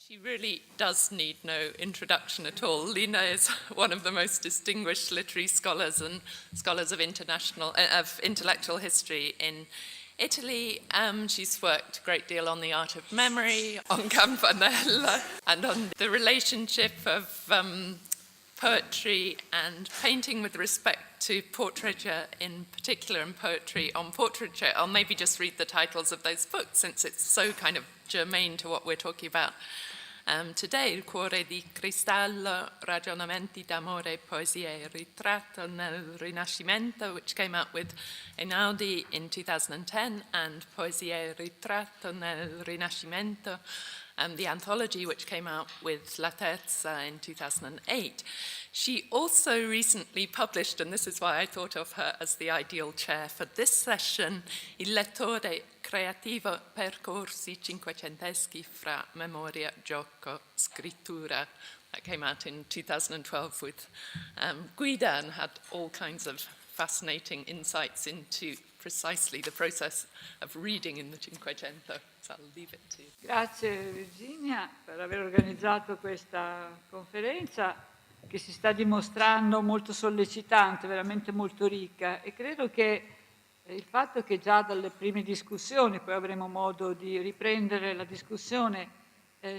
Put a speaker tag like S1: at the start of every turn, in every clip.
S1: She really does need no introduction at all. Lina is one of the most distinguished literary scholars and scholars of intellectual history in Italy. She's worked a great deal on the art of memory, on Campanella, and on the relationship of poetry and painting with respect to portraiture in particular, and poetry on portraiture. I'll maybe just read the titles of those books since it's so kind of germane to what we're talking about today. Il cuore di cristallo, ragionamenti d'amore, poesie e ritratto nel Rinascimento, which came out with Einaudi in 2010, and Poesie e ritratto nel Rinascimento, the anthology which came out with La Terza in 2008. She also recently published, and this is why I thought of her as the ideal chair for this session, Il lettore creativo, percorsi cinquecenteschi fra memoria, gioco, scrittura. That came out in 2012 with Guida and had all kinds of fascinating insights into precisely the process of reading in the Cinquecento. So I'll leave it to you.
S2: Grazie Virginia per aver organizzato questa conferenza che si sta dimostrando molto sollecitante, veramente molto ricca, e credo che il fatto che già dalle prime discussioni, poi avremo modo di riprendere la discussione,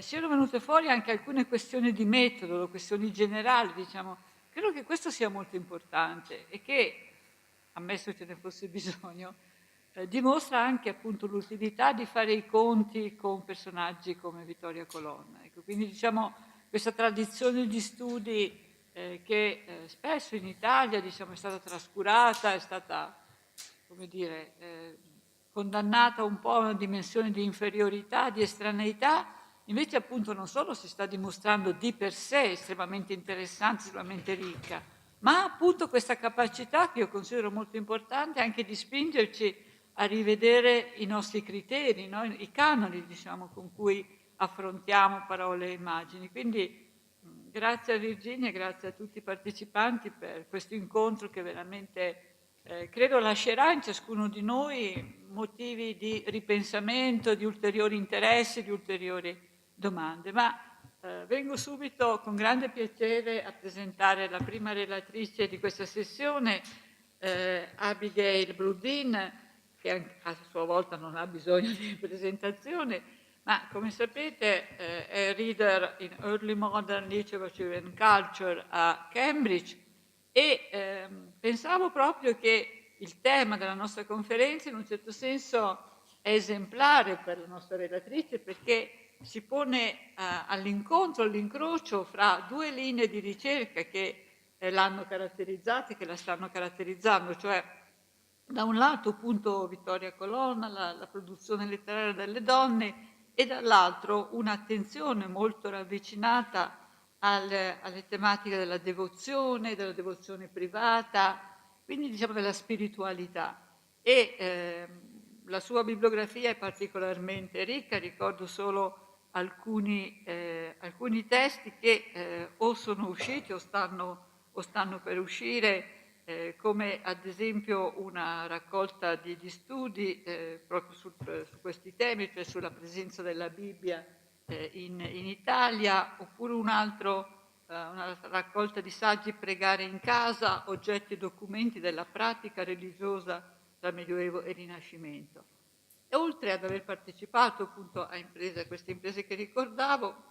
S2: siano venute fuori anche alcune questioni di metodo, questioni generali, diciamo, credo che questo sia molto importante e che, ammesso ce ne fosse bisogno, dimostra anche appunto l'utilità di fare i conti con personaggi come Vittoria Colonna. Ecco, quindi diciamo questa tradizione di studi che spesso in Italia diciamo, è stata trascurata, è stata come dire, condannata un po' a una dimensione di inferiorità, di estraneità, invece appunto non solo si sta dimostrando di per sé estremamente interessante, estremamente ricca, ma appunto questa capacità che io considero molto importante anche di spingerci a rivedere i nostri criteri, no? I canoni diciamo, con cui affrontiamo parole e immagini. Quindi grazie a Virginia, grazie a tutti i partecipanti per questo incontro che veramente credo lascerà in ciascuno di noi motivi di ripensamento, di ulteriori interessi, di ulteriori domande. Ma vengo subito con grande piacere a presentare la prima relatrice di questa sessione, Abigail Brundin, che a sua volta non ha bisogno di presentazione, ma come sapete è Reader in Early Modern Literature and Culture a Cambridge e pensavo proprio che il tema della nostra conferenza in un certo senso è esemplare per la nostra relatrice perché si pone all'incontro, all'incrocio fra due linee di ricerca che l'hanno caratterizzata e che la stanno caratterizzando, cioè da un lato appunto Vittoria Colonna, la produzione letteraria delle donne e dall'altro un'attenzione molto ravvicinata alle tematiche della devozione privata, quindi diciamo della spiritualità. E la sua bibliografia è particolarmente ricca, ricordo solo alcuni testi che o sono usciti o stanno per uscire, come ad esempio una raccolta di studi proprio su questi temi, cioè sulla presenza della Bibbia in Italia, oppure una raccolta di saggi Pregare in casa, oggetti e documenti della pratica religiosa tra Medioevo e Rinascimento. E oltre ad aver partecipato appunto a queste imprese che ricordavo,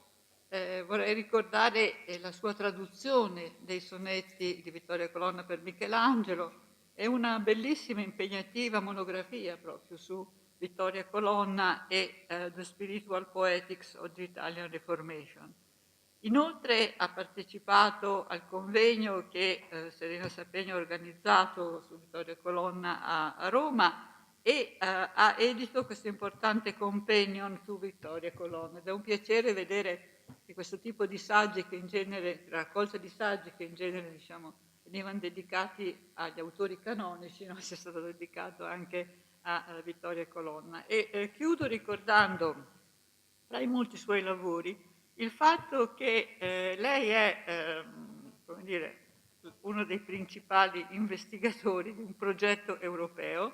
S2: vorrei ricordare la sua traduzione dei sonetti di Vittoria Colonna per Michelangelo e una bellissima impegnativa monografia proprio su Vittoria Colonna e The Spiritual Poetics of the Italian Reformation. Inoltre ha partecipato al convegno che Serena Sapegno ha organizzato su Vittoria Colonna a Roma e ha edito questo importante companion su Vittoria Colonna. Ed è un piacere vedere che questo tipo di saggi che in genere, raccolta di saggi che in genere diciamo, venivano dedicati agli autori canonici, no? Sia stato dedicato anche a Vittoria Colonna. E chiudo ricordando, tra i molti suoi lavori, il fatto che lei è, come dire, uno dei principali investigatori di un progetto europeo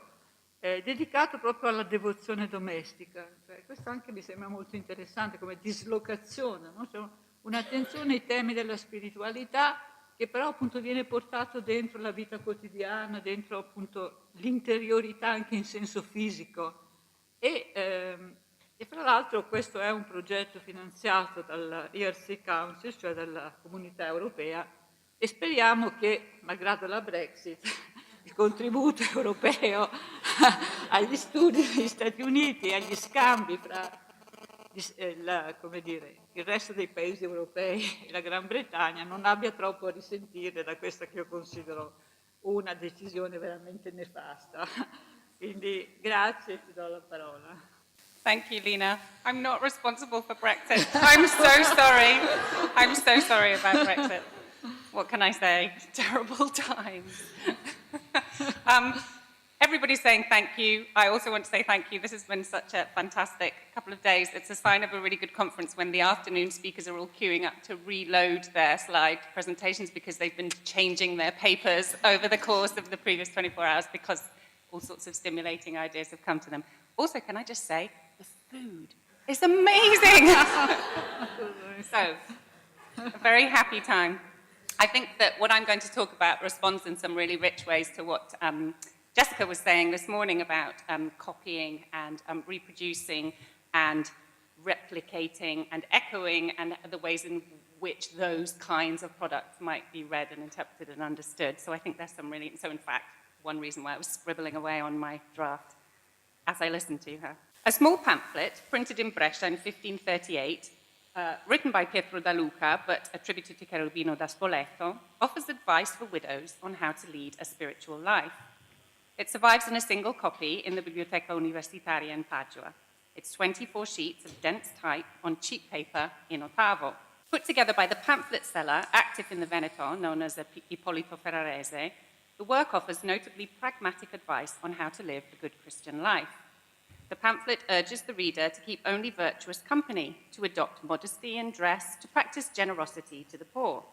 S2: dedicato proprio alla devozione domestica. Cioè, questo anche mi sembra molto interessante come dislocazione, no? Cioè, un'attenzione ai temi della spiritualità che però appunto viene portato dentro la vita quotidiana, dentro appunto l'interiorità anche in senso fisico. E fra l'altro questo è un progetto finanziato dal ERC Council, cioè dalla Comunità Europea, e speriamo che, malgrado la Brexit, il contributo europeo agli studi degli Stati Uniti e agli scambi fra il resto dei paesi europei e la Gran Bretagna non abbia troppo a risentire da questa che io considero una decisione veramente nefasta. Quindi grazie e ti do la parola.
S3: Thank you, Lina. I'm not responsible for Brexit. I'm so sorry. I'm so sorry about Brexit. What can I say? Terrible times. Everybody's saying thank you. I also want to say thank you. This has been such a fantastic couple of days. It's a sign of a really good conference when the afternoon speakers are all queuing up to reload their slide presentations because they've been changing their papers over the course of the previous 24 hours because all sorts of stimulating ideas have come to them. Also, can I just say, the food is amazing. So, a very happy time. I think that what I'm going to talk about responds in some really rich ways to what Jessica was saying this morning about copying and reproducing and replicating and echoing and the ways in which those kinds of products might be read and interpreted and understood. So I think there's some really, so in fact, one reason why I was scribbling away on my draft as I listened to her. A small pamphlet printed in Brescia in 1538, written by Pietro da Luca but attributed to Cherubino da Spoleto, offers advice for widows on how to lead a spiritual life. It survives in a single copy in the Biblioteca Universitaria in Padua. It's 24 sheets of dense type on cheap paper in ottavo. Put together by the pamphlet seller active in the Veneto, known as Ippolito Ferrarese, the work offers notably pragmatic advice on how to live a good Christian life. The pamphlet urges the reader to keep only virtuous company, to adopt modesty in dress, to practice generosity to the poor.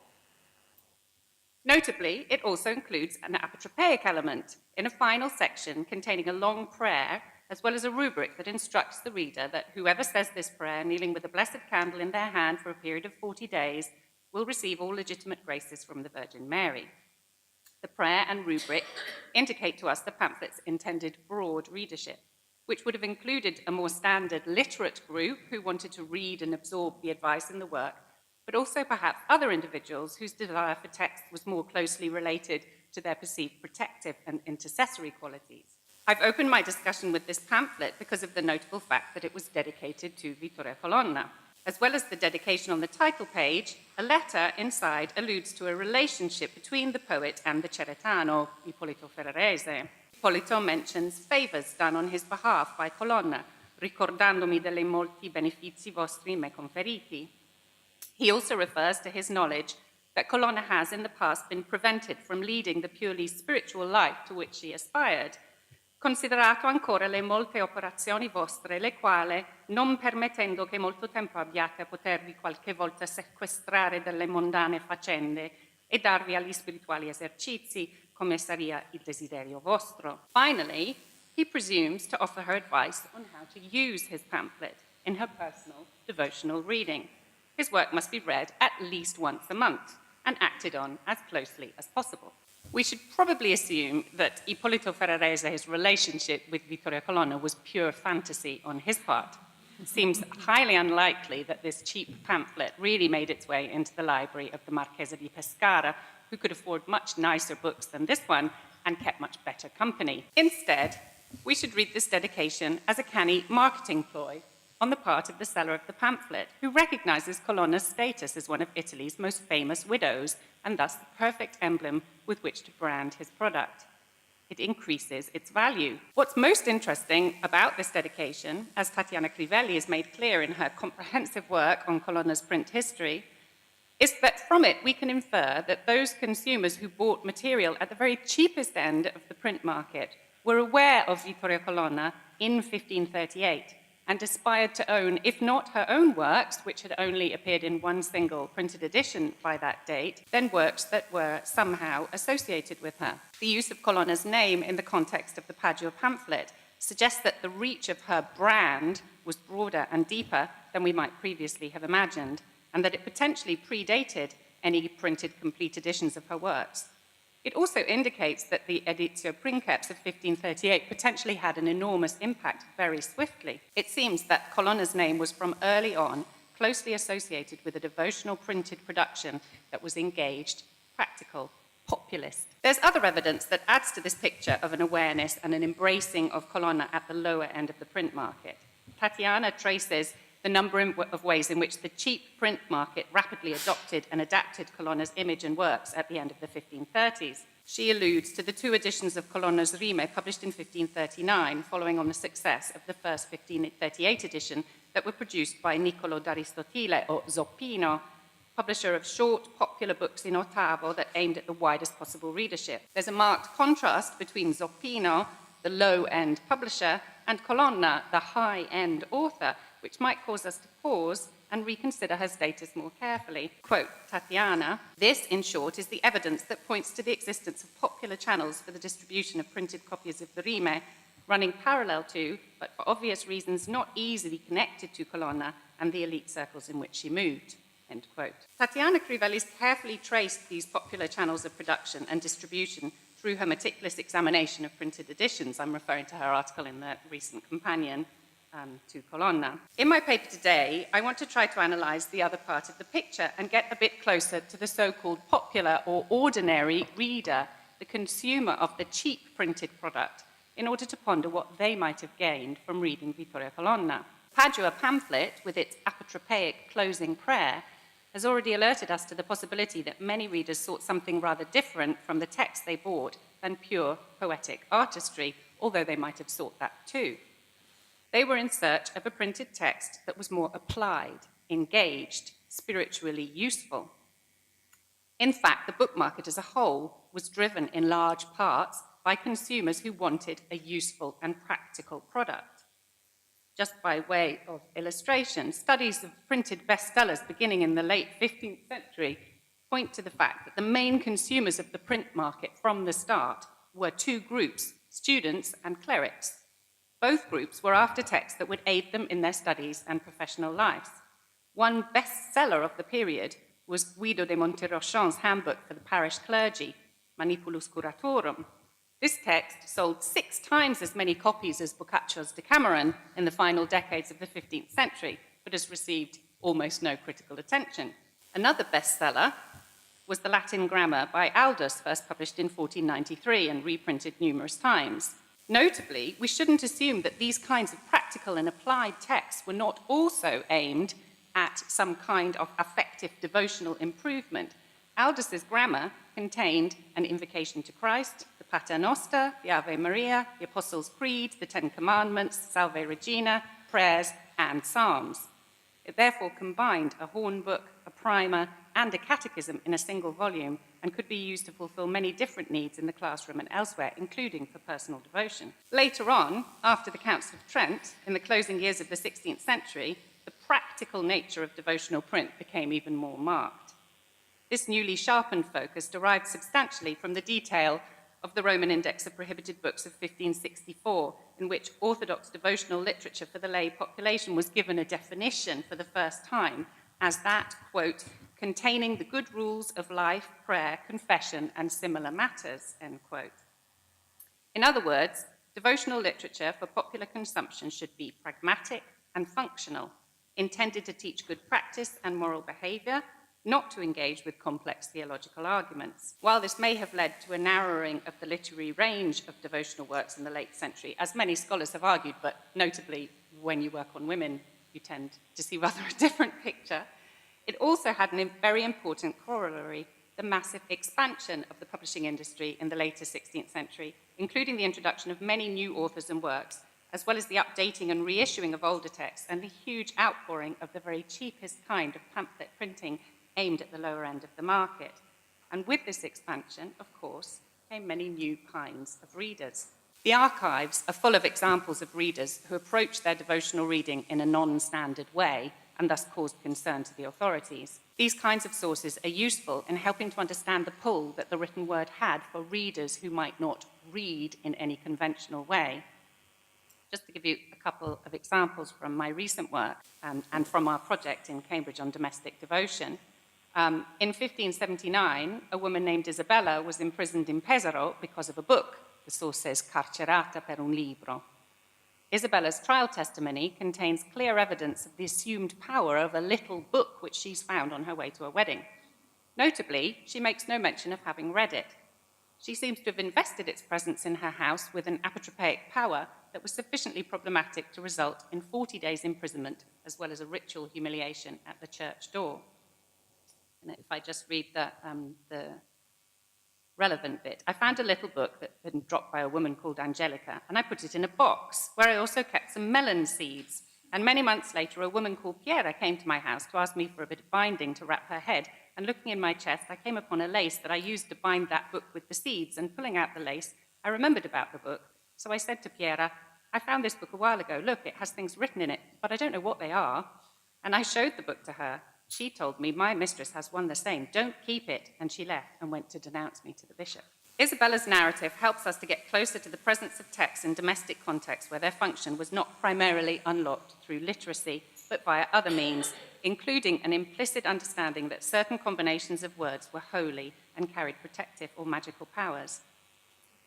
S3: Notably, it also includes an apotropaic element in a final section containing a long prayer, as well as a rubric that instructs the reader that whoever says this prayer, kneeling with a blessed candle in their hand for a period of 40 days, will receive all legitimate graces from the Virgin Mary. The prayer and rubric indicate to us the pamphlet's intended broad readership, which would have included a more standard literate group who wanted to read and absorb the advice in the work, but also perhaps other individuals whose desire for text was more closely related to their perceived protective and intercessory qualities. I've opened my discussion with this pamphlet because of the notable fact that it was dedicated to Vittoria Colonna. As well as the dedication on the title page, a letter inside alludes to a relationship between the poet and the Ceretano, Ippolito Ferrarese. Ippolito mentions favors done on his behalf by Colonna, ricordandomi delle molti benefici vostri me conferiti. He also refers to his knowledge that Colonna has in the past been prevented from leading the purely spiritual life to which she aspired, considerato ancora le molte operazioni vostre, le quali, non permettendo che molto tempo abbiate a potervi qualche volta sequestrare dalle mondane faccende e darvi agli spirituali esercizi, come saria il desiderio vostro. Finally, he presumes to offer her advice on how to use his pamphlet in her personal devotional reading. His work must be read at least once a month and acted on as closely as possible. We should probably assume that Ippolito Ferrarese's relationship with Vittoria Colonna was pure fantasy on his part. It seems highly unlikely that this cheap pamphlet really made its way into the library of the Marchesa di Pescara, who could afford much nicer books than this one and kept much better company. Instead, we should read this dedication as a canny marketing ploy on the part of the seller of the pamphlet, who recognizes Colonna's status as one of Italy's most famous widows, and thus the perfect emblem with which to brand his product. It increases its value. What's most interesting about this dedication, as Tatiana Crivelli has made clear in her comprehensive work on Colonna's print history, is that from it we can infer that those consumers who bought material at the very cheapest end of the print market were aware of Vittoria Colonna in 1538 and aspired to own, if not her own works, which had only appeared in one single printed edition by that date, then works that were somehow associated with her. The use of Colonna's name in the context of the Padua pamphlet suggests that the reach of her brand was broader and deeper than we might previously have imagined, and that it potentially predated any printed complete editions of her works. It also indicates that the Editio Princeps of 1538 potentially had an enormous impact very swiftly. It seems that Colonna's name was from early on closely associated with a devotional printed production that was engaged, practical, populist. There's other evidence that adds to this picture of an awareness and an embracing of Colonna at the lower end of the print market. Tatiana traces the number of ways in which the cheap print market rapidly adopted and adapted Colonna's image and works at the end of the 1530s. She alludes to the 2 editions of Colonna's Rime published in 1539, following on the success of the first 1538 edition that were produced by Niccolo d'Aristotele, or Zoppino, publisher of short, popular books in ottavo that aimed at the widest possible readership. There's a marked contrast between Zoppino, the low-end publisher, and Colonna, the high-end author, which might cause us to pause and reconsider her status more carefully. Quote, Tatiana, this, in short, is the evidence that points to the existence of popular channels for the distribution of printed copies of the Rime, running parallel to, but for obvious reasons not easily connected to Colonna and the elite circles in which she moved. End quote. Tatiana Crivelli's carefully traced these popular channels of production and distribution through her meticulous examination of printed editions. I'm referring to her article in the recent companion to Colonna. In my paper today, I want to try to analyze the other part of the picture and get a bit closer to the so-called popular or ordinary reader, the consumer of the cheap printed product, in order to ponder what they might have gained from reading Vittoria Colonna. Padua pamphlet, with its apotropaic closing prayer, has already alerted us to the possibility that many readers sought something rather different from the text they bought than pure poetic artistry, although they might have sought that too. They were in search of a printed text that was more applied, engaged, spiritually useful. In fact, the book market as a whole was driven in large parts by consumers who wanted a useful and practical product. Just by way of illustration, studies of printed bestsellers beginning in the late 15th century point to the fact that the main consumers of the print market from the start were 2 groups, students and clerics. Both groups were after texts that would aid them in their studies and professional lives. One bestseller of the period was Guido de Monterochan's handbook for the parish clergy, Manipulus Curatorum. This text sold 6 times as many copies as Boccaccio's Decameron in the final decades of the 15th century, but has received almost no critical attention. Another bestseller was the Latin Grammar by Aldus, first published in 1493 and reprinted numerous times. Notably, we shouldn't assume that these kinds of practical and applied texts were not also aimed at some kind of affective devotional improvement. Aldus's grammar contained an invocation to Christ, the Pater Noster, the Ave Maria, the Apostles' Creed, the 10 Commandments, Salve Regina, prayers, and psalms. It therefore combined a horn book, a primer, and a catechism in a single volume, and could be used to fulfill many different needs in the classroom and elsewhere, including for personal devotion. Later on, after the Council of Trent, in the closing years of the 16th century, the practical nature of devotional print became even more marked. This newly sharpened focus derived substantially from the detail of the Roman Index of Prohibited Books of 1564, in which orthodox devotional literature for the lay population was given a definition for the first time as that, quote, containing the good rules of life, prayer, confession, and similar matters, end quote. In other words, devotional literature for popular consumption should be pragmatic and functional, intended to teach good practice and moral behavior, not to engage with complex theological arguments. While this may have led to a narrowing of the literary range of devotional works in the late century, as many scholars have argued, but notably when you work on women, you tend to see rather a different picture, it also had a very important corollary, the massive expansion of the publishing industry in the later 16th century, including the introduction of many new authors and works, as well as the updating and reissuing of older texts and the huge outpouring of the very cheapest kind of pamphlet printing aimed at the lower end of the market. And with this expansion, of course, came many new kinds of readers. The archives are full of examples of readers who approached their devotional reading in a non-standard way and thus caused concern to the authorities. These kinds of sources are useful in helping to understand the pull that the written word had for readers who might not read in any conventional way. Just to give you a couple of examples from my recent work and from our project in Cambridge on domestic devotion. In 1579, a woman named Isabella was imprisoned in Pesaro because of a book. The source says, carcerata per un libro. Isabella's trial testimony contains clear evidence of the assumed power of a little book which she's found on her way to a wedding. Notably, she makes no mention of having read it. She seems to have invested its presence in her house with an apotropaic power that was sufficiently problematic to result in 40 days' imprisonment, as well as a ritual humiliation at the church door. And if I just read the relevant bit, I found a little book that had been dropped by a woman called Angelica, and I put it in a box where I also kept some melon seeds. And many months later, a woman called Piera came to my house to ask me for a bit of binding to wrap her head. And looking in my chest, I came upon a lace that I used to bind that book with the seeds. And pulling out the lace, I remembered about the book. So I said to Piera, I found this book a while ago. Look, it has things written in it, but I don't know what they are. And I showed the book to her. She told me, my mistress has one the same. Don't keep it. And she left and went to denounce me to the bishop. Isabella's narrative helps us to get closer to the presence of texts in domestic contexts where their function was not primarily unlocked through literacy, but via other means, including an implicit understanding that certain combinations of words were holy and carried protective or magical powers.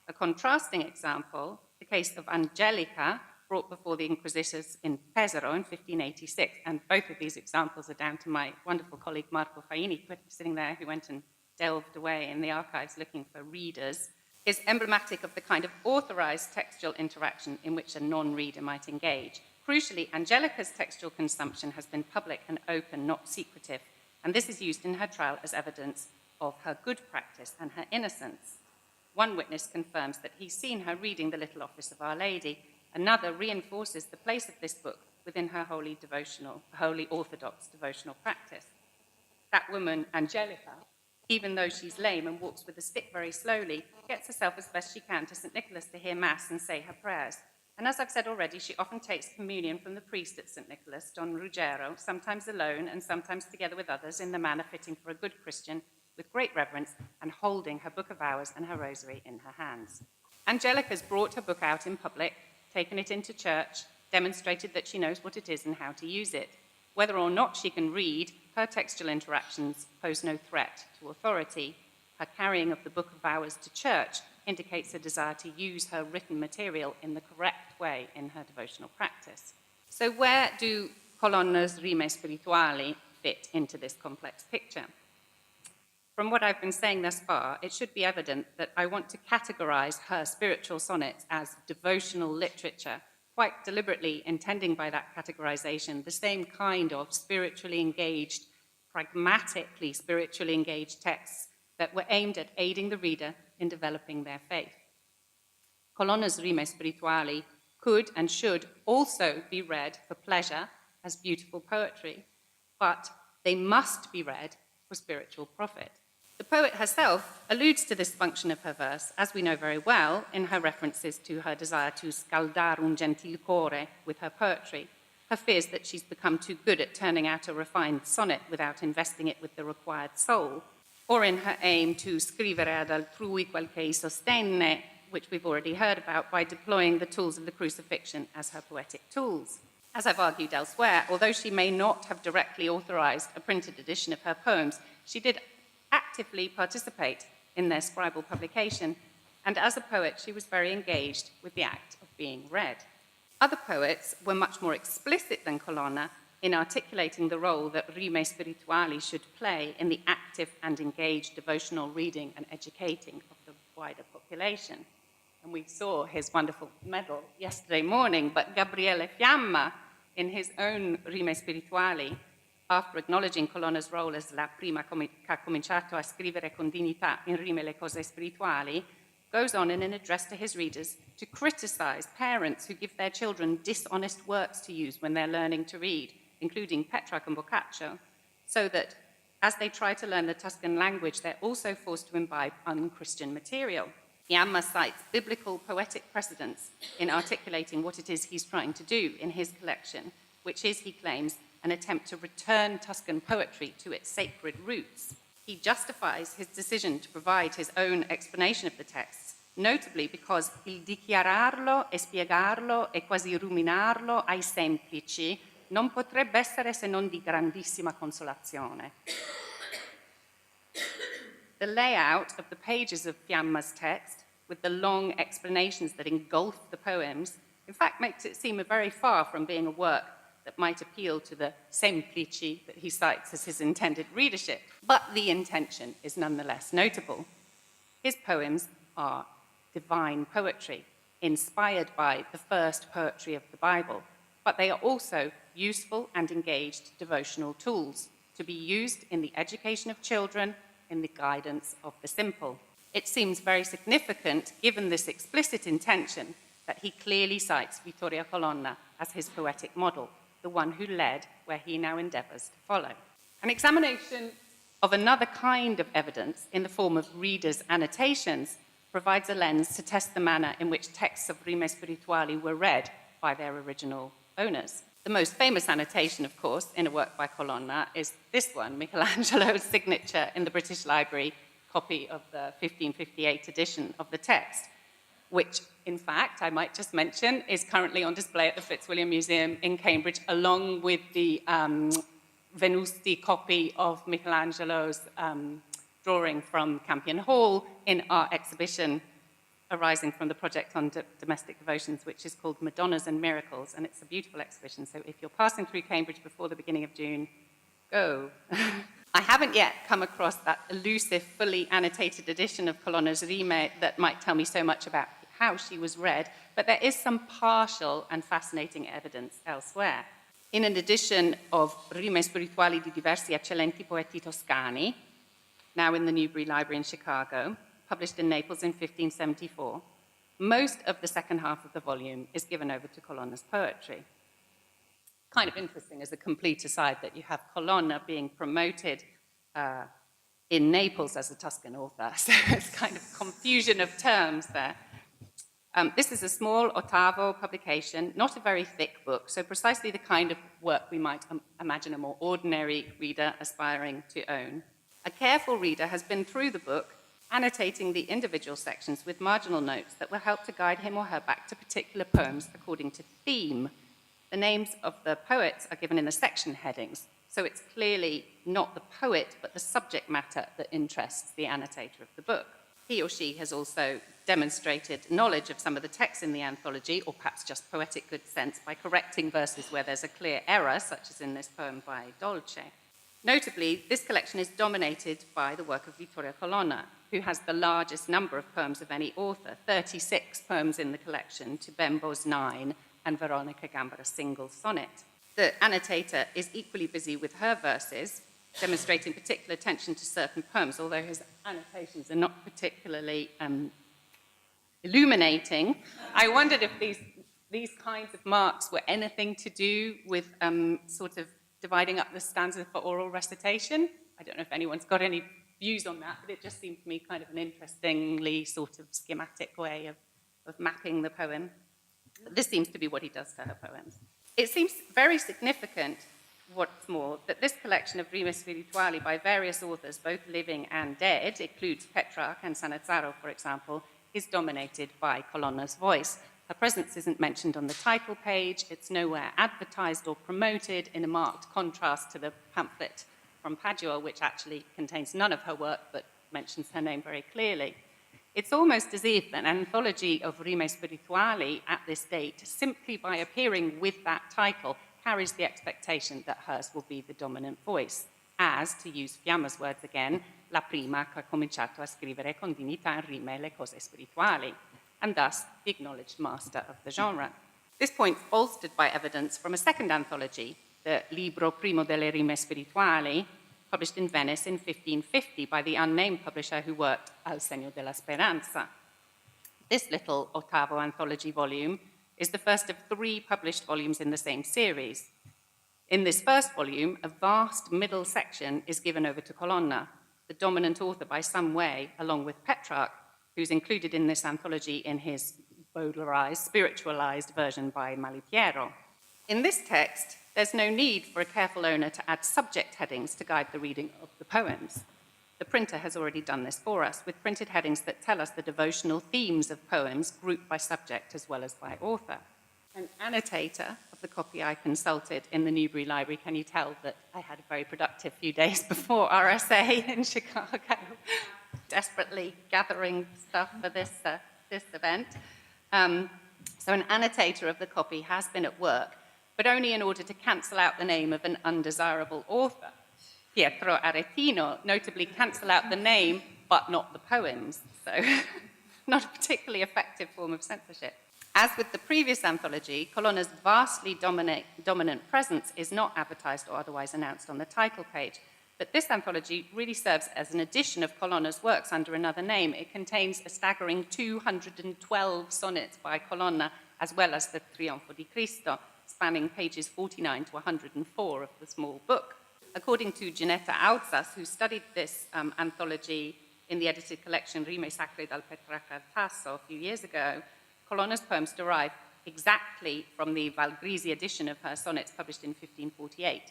S3: A contrasting example, the case of Angelica, brought before the Inquisitors in Pesaro in 1586, and both of these examples are down to my wonderful colleague Marco Faini, sitting there, who went and delved away in the archives looking for readers, is emblematic of the kind of authorized textual interaction in which a non-reader might engage. Crucially, Angelica's textual consumption has been public and open, not secretive, and this is used in her trial as evidence of her good practice and her innocence. One witness confirms that he's seen her reading the Little Office of Our Lady. Another reinforces the place of this book within her holy orthodox devotional practice. That woman, Angelica, even though she's lame and walks with a stick very slowly, gets herself as best she can to St. Nicholas to hear Mass and say her prayers. And as I've said already, she often takes communion from the priest at St. Nicholas, Don Ruggiero, sometimes alone and sometimes together with others in the manner fitting for a good Christian, with great reverence and holding her Book of Hours and her rosary in her hands. Angelica's brought her book out in public, taken it into church, demonstrated that she knows what it is and how to use it. Whether or not she can read, her textual interactions pose no threat to authority. Her carrying of the Book of Hours to church indicates a desire to use her written material in the correct way in her devotional practice. So where do Colonna's rime spirituali fit into this complex picture? From what I've been saying thus far, it should be evident that I want to categorize her spiritual sonnets as devotional literature, quite deliberately intending by that categorization the same kind of spiritually engaged, pragmatically spiritually engaged texts that were aimed at aiding the reader in developing their faith. Colonna's rime spirituali could and should also be read for pleasure as beautiful poetry, but they must be read for spiritual profit. The poet herself alludes to this function of her verse, as we know very well, in her references to her desire to scaldare un gentil core with her poetry, her fears that she's become too good at turning out a refined sonnet without investing it with the required soul, or in her aim to scrivere ad altrui quel che sostenne, which we've already heard about, by deploying the tools of the crucifixion as her poetic tools. As I've argued elsewhere, although she may not have directly authorized a printed edition of her poems, she did actively participate in their scribal publication, and as a poet, she was very engaged with the act of being read. Other poets were much more explicit than Colonna in articulating the role that rime spirituali should play in the active and engaged devotional reading and educating of the wider population. And we saw his wonderful medal yesterday morning, but Gabriele Fiamma, in his own rime spirituali, after acknowledging Colonna's role as la prima che ha cominciato a scrivere con dignità in rime le cose spirituali, goes on in an address to his readers to criticize parents who give their children dishonest works to use when they're learning to read, including Petrarch and Boccaccio, so that as they try to learn the Tuscan language, they're also forced to imbibe unchristian material. Fiamma cites biblical poetic precedents in articulating what it is he's trying to do in his collection, which is, he claims, an attempt to return Tuscan poetry to its sacred roots. He justifies his decision to provide his own explanation of the texts notably because il dichiararlo e spiegarlo e quasi ruminarlo ai semplici non potrebbe essere se non di grandissima consolazione. The layout of the pages of Fiamma's text, with the long explanations that engulf the poems, in fact makes it seem very far from being a work that might appeal to the semplici that he cites as his intended readership. But the intention is nonetheless notable. His poems are divine poetry, inspired by the first poetry of the Bible, but they are also useful and engaged devotional tools to be used in the education of children, in the guidance of the simple. It seems very significant, given this explicit intention, that he clearly cites Vittoria Colonna as his poetic model, the one who led where he now endeavours to follow. An examination of another kind of evidence in the form of readers' annotations provides a lens to test the manner in which texts of rime spirituali were read by their original owners. The most famous annotation, of course, in a work by Colonna is this one, Michelangelo's signature in the British Library copy of the 1558 edition of the text, which, in fact, I might just mention, is currently on display at the Fitzwilliam Museum in Cambridge, along with the Venusti copy of Michelangelo's drawing from Campion Hall in our exhibition arising from the project on domestic devotions, which is called Madonnas and Miracles, and it's a beautiful exhibition. So if you're passing through Cambridge before the beginning of June, go. I haven't yet come across that elusive, fully annotated edition of Colonna's Rime that might tell me so much about how she was read, but there is some partial and fascinating evidence elsewhere. In an edition of Rime Spirituali di diversi eccellenti poeti toscani, now in the Newberry Library in Chicago, published in Naples in 1574, most of the second half of the volume is given over to Colonna's poetry. Kind of interesting as a complete aside that you have Colonna being promoted in Naples as a Tuscan author, so it's kind of confusion of terms there. This is a small ottavo publication, not a very thick book, so precisely the kind of work we might imagine a more ordinary reader aspiring to own. A careful reader has been through the book, annotating the individual sections with marginal notes that will help to guide him or her back to particular poems according to theme. The names of the poets are given in the section headings, so it's clearly not the poet, but the subject matter that interests the annotator of the book. He or she has also demonstrated knowledge of some of the texts in the anthology, or perhaps just poetic good sense, by correcting verses where there's a clear error, such as in this poem by Dolce. Notably, this collection is dominated by the work of Vittoria Colonna, who has the largest number of poems of any author, 36 poems in the collection to Bembo's 9 and Veronica Gambara's single sonnet. The annotator is equally busy with her verses, demonstrating particular attention to certain poems, although his annotations are not particularly illuminating. I wondered if these kinds of marks were anything to do with sort of dividing up the stanza for oral recitation. I don't know if anyone's got any views on that, but it just seemed to me kind of an interestingly sort of schematic way of mapping the poem. But this seems to be what he does to her poems. It seems very significant, what's more, that this collection of rime spirituali by various authors, both living and dead, includes Petrarch and Sannazaro, for example, is dominated by Colonna's voice. Her presence isn't mentioned on the title page, it's nowhere advertised or promoted, in a marked contrast to the pamphlet from Padua, which actually contains none of her work but mentions her name very clearly. It's almost as if an anthology of rime spirituali at this date, simply by appearing with that title, carries the expectation that hers will be the dominant voice, as, to use Fiamma's words again, la prima che ha cominciato a scrivere con dignità in rime le cose spirituali, and thus the acknowledged master of the genre. This point is bolstered by evidence from a second anthology, the Libro Primo delle Rime Spirituali, published in Venice in 1550 by the unnamed publisher who worked Al Segno della Speranza. This little ottavo anthology volume is the first of 3 published volumes in the same series. In this first volume, a vast middle section is given over to Colonna, the dominant author by some way, along with Petrarch, who's included in this anthology in his Bowdlerized, spiritualized version by Malipiero. In this text, there's no need for a careful owner to add subject headings to guide the reading of the poems. The printer has already done this for us, with printed headings that tell us the devotional themes of poems grouped by subject as well as by author. An annotator of the copy I consulted in the Newberry Library, can you tell that I had a very productive few days before RSA in Chicago, desperately gathering stuff for this event. So an annotator of the copy has been at work, but only in order to cancel out the name of an undesirable author. Pietro Aretino notably cancel out the name, but not the poems. So not a particularly effective form of censorship. As with the previous anthology, Colonna's vastly dominant presence is not advertised or otherwise announced on the title page. But this anthology really serves as an edition of Colonna's works under another name. It contains a staggering 212 sonnets by Colonna, as well as the Trionfo di Cristo, spanning pages 49 to 104 of the small book. According to Ginetta Auzas, who studied this anthology in the edited collection Rime Sacre dal Petrarca Tasso a few years ago, Colonna's poems derive exactly from the Valgrisi edition of her sonnets published in 1548,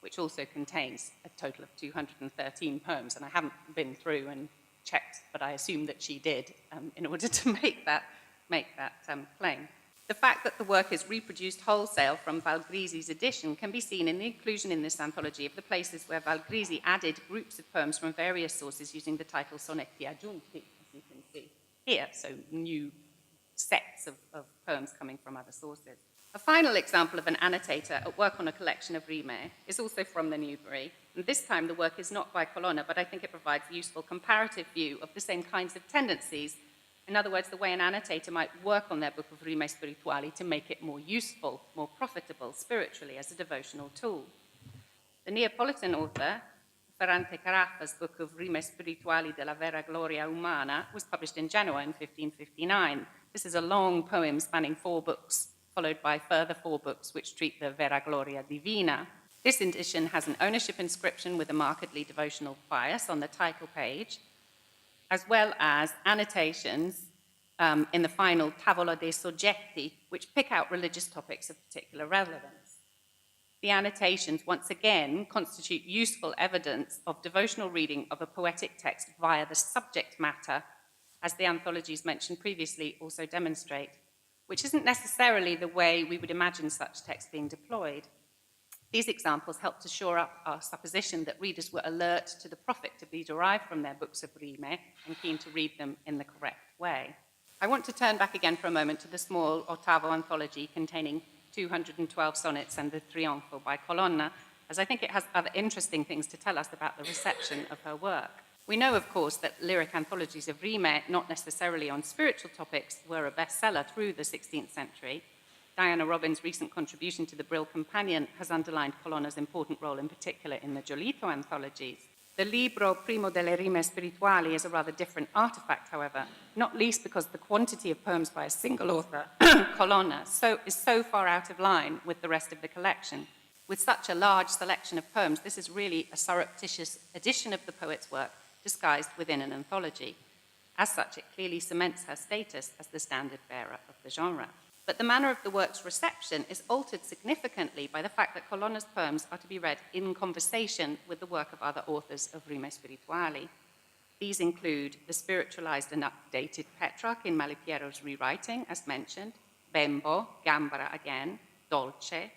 S3: which also contains a total of 213 poems. And I haven't been through and checked, but I assume that she did in order to make that claim. The fact that the work is reproduced wholesale from Valgrisi's edition can be seen in the inclusion in this anthology of the places where Valgrisi added groups of poems from various sources using the title Sonetti Aggiunti, as you can see here, so new sets of poems coming from other sources. A final example of an annotator at work on a collection of rime is also from the Newberry, and this time the work is not by Colonna, but I think it provides a useful comparative view of the same kinds of tendencies. In other words, the way an annotator might work on their book of rime spirituali to make it more useful, more profitable spiritually as a devotional tool. The Neapolitan author, Ferrante Carafa's book of Rime Spirituali della Vera Gloria Umana was published in Genoa in 1559. This is a long poem spanning 4 books, followed by further 4 books which treat the Vera Gloria Divina. This edition has an ownership inscription with a markedly devotional bias on the title page, as well as annotations in the final Tavola dei Soggetti, which pick out religious topics of particular relevance. The annotations, once again, constitute useful evidence of devotional reading of a poetic text via the subject matter, as the anthologies mentioned previously also demonstrate, which isn't necessarily the way we would imagine such text being deployed. These examples help to shore up our supposition that readers were alert to the profit to be derived from their books of rime and keen to read them in the correct way. I want to turn back again for a moment to the small ottavo anthology containing 212 sonnets and the Trionfo by Colonna, as I think it has other interesting things to tell us about the reception of her work. We know, of course, that lyric anthologies of rime, not necessarily on spiritual topics, were a bestseller through the 16th century. Diana Robbins' recent contribution to the Brill Companion has underlined Colonna's important role, in particular in the Giolito anthologies. The Libro Primo delle Rime Spirituali is a rather different artifact, however, not least because the quantity of poems by a single author, Colonna, is so far out of line with the rest of the collection. With such a large selection of poems, this is really a surreptitious edition of the poet's work disguised within an anthology. As such, it clearly cements her status as the standard bearer of the genre. But the manner of the work's reception is altered significantly by the fact that Colonna's poems are to be read in conversation with the work of other authors of Rime Spirituali. These include the spiritualized and updated Petrarch in Malipiero's rewriting, as mentioned, Bembo, Gambara again, Dolce,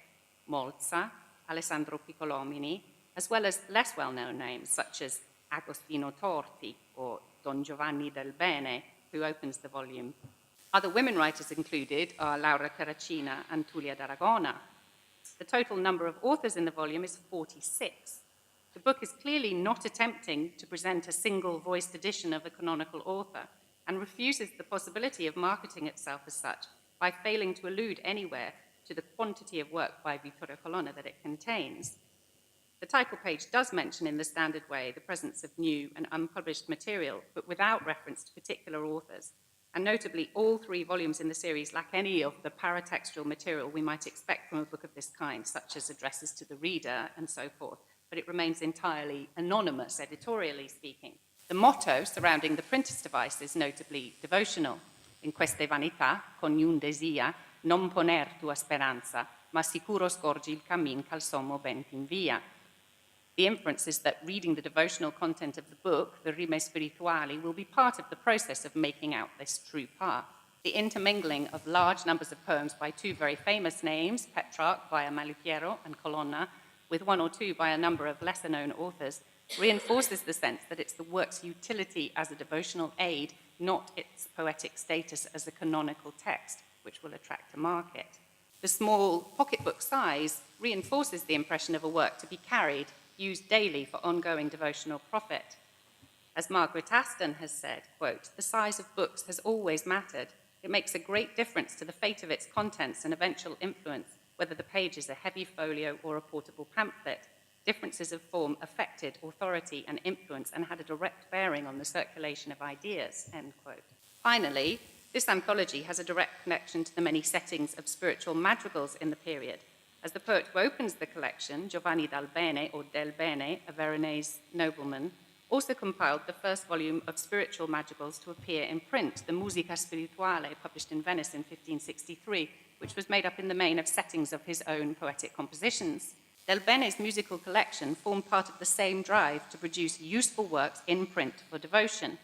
S3: Molza, Alessandro Piccolomini, as well as less well-known names such as Agostino Torti or Don Giovanni del Bene, who opens the volume. Other women writers included are Laura Terracina and Tulia d'Aragona. The total number of authors in the volume is 46. The book is clearly not attempting to present a single-voiced edition of a canonical author and refuses the possibility of marketing itself as such by failing to allude anywhere to the quantity of work by Vittoria Colonna that it contains. The title page does mention in the standard way the presence of new and unpublished material, but without reference to particular authors. And notably, all 3 volumes in the series lack any of the paratextual material we might expect from a book of this kind, such as addresses to the reader and so forth, but it remains entirely anonymous, editorially speaking. The motto surrounding the printer's device is notably devotional. In queste vanità, coniun desia, non poner tua speranza, ma sicuro scorgi il cammin ch'al sommo ben t'invia. The inference is that reading the devotional content of the book, the rime spirituali, will be part of the process of making out this true path. The intermingling of large numbers of poems by two very famous names, Petrarch via Malipiero and Colonna, with one or two by a number of lesser-known authors, reinforces the sense that it's the work's utility as a devotional aid, not its poetic status as a canonical text, which will attract a market. The small pocketbook size reinforces the impression of a work to be carried, used daily for ongoing devotional profit. As Margaret Aston has said, quote, "The size of books has always mattered. It makes a great difference to the fate of its contents and eventual influence, whether the page is a heavy folio or a portable pamphlet. Differences of form affected authority and influence and had a direct bearing on the circulation of ideas," end quote. Finally, this anthology has a direct connection to the many settings of spiritual madrigals in the period. As the poet who opens the collection, Giovanni dal Bene, or Del Bene, a Veronese nobleman, also compiled the first volume of spiritual madrigals to appear in print, the Musica Spirituale, published in Venice in 1563, which was made up in the main of settings of his own poetic compositions. Del Bene's musical collection formed part of the same drive to produce useful works in print for devotion.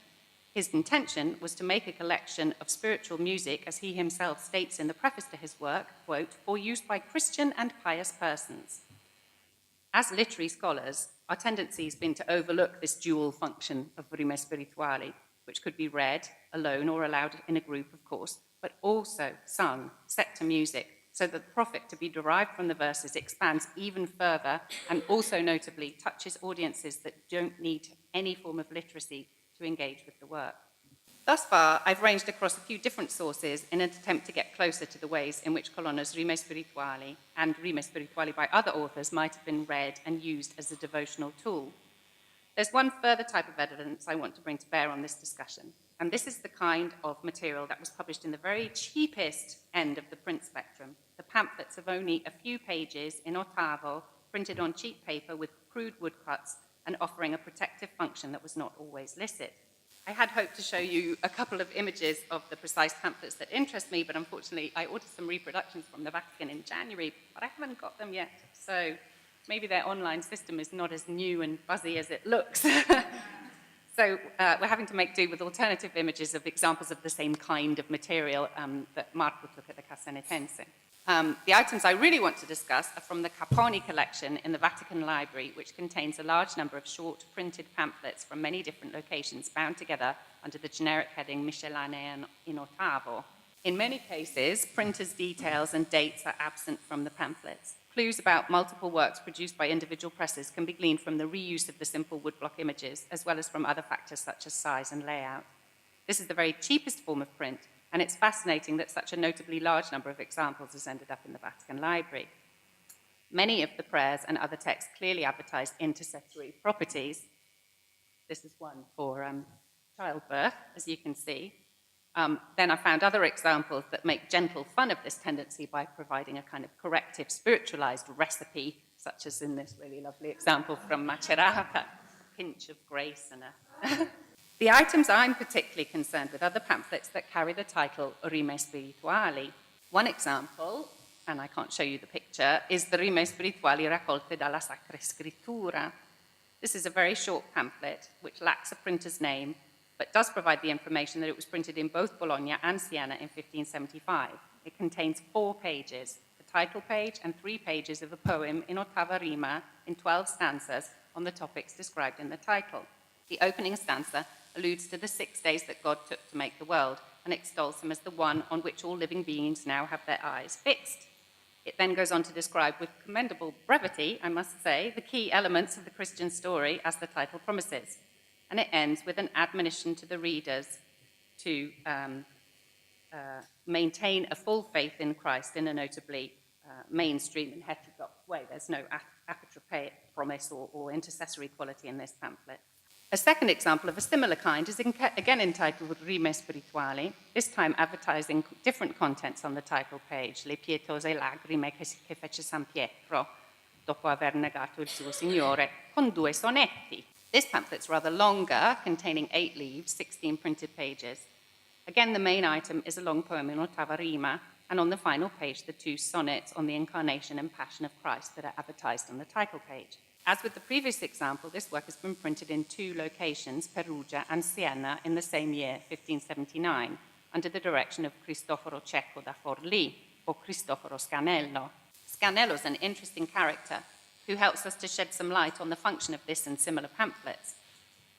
S3: His intention was to make a collection of spiritual music, as he himself states in the preface to his work, quote, "for use by Christian and pious persons." As literary scholars, our tendency has been to overlook this dual function of rime spirituali, which could be read alone or aloud in a group, of course, but also sung, set to music, so that the profit to be derived from the verses expands even further and also notably touches audiences that don't need any form of literacy to engage with the work. Thus far, I've ranged across a few different sources in an attempt to get closer to the ways in which Colonna's Rime Spirituali and Rime Spirituali by other authors might have been read and used as a devotional tool. There's one further type of evidence I want to bring to bear on this discussion, and this is the kind of material that was published in the very cheapest end of the print spectrum, the pamphlets of only a few pages in ottavo, printed on cheap paper with crude woodcuts and offering a protective function that was not always licit. I had hoped to show you a couple of images of the precise pamphlets that interest me, but unfortunately I ordered some reproductions from the Vatican in January, but I haven't got them yet, so maybe their online system is not as new and fuzzy as it looks. So we're having to make do with alternative images of examples of the same kind of material that Marco took at the Cassanetense. The items I really want to discuss are from the Caponi collection in the Vatican Library, which contains a large number of short printed pamphlets from many different locations bound together under the generic heading Miscellanea in ottavo. In many cases, printers' details and dates are absent from the pamphlets. Clues about multiple works produced by individual presses can be gleaned from the reuse of the simple woodblock images, as well as from other factors such as size and layout. This is the very cheapest form of print, and it's fascinating that such a notably large number of examples has ended up in the Vatican Library. Many of the prayers and other texts clearly advertise intercessory properties. This is one for childbirth, as you can see. Then I found other examples that make gentle fun of this tendency by providing a kind of corrective, spiritualized recipe, such as in this really lovely example from Macerata, a pinch of grace and a... The items I'm particularly concerned with are the pamphlets that carry the title Rime Spirituali. One example, and I can't show you the picture, is the Rime Spirituali raccolte dalla Sacra Scrittura. This is a very short pamphlet which lacks a printer's name, but does provide the information that it was printed in both Bologna and Siena in 1575. It contains 4 pages, the title page and 3 pages of a poem in ottava rima in 12 stanzas on the topics described in the title. The opening stanza alludes to the 6 days that God took to make the world and extols him as the one on which all living beings now have their eyes fixed. It then goes on to describe with commendable brevity, I must say, the key elements of the Christian story as the title promises. And it ends with an admonition to the readers to maintain a full faith in Christ in a notably mainstream and heterodox way. There's no apotropaic promise or intercessory quality in this pamphlet. A second example of a similar kind is again entitled Rime Spirituali, this time advertising different contents on the title page, Le pietose lagrime che fece San Pietro, dopo aver negato il suo Signore, con 2 sonetti. This pamphlet's rather longer, containing 8 leaves, 16 printed pages. Again, the main item is a long poem in ottava rima, and on the final page, the 2 sonnets on the Incarnation and Passion of Christ that are advertised on the title page. As with the previous example, this work has been printed in 2 locations, Perugia and Siena, in the same year, 1579, under the direction of Cristoforo Cecco da Forlì, or Cristoforo Scanello. Scanello is an interesting character who helps us to shed some light on the function of this and similar pamphlets.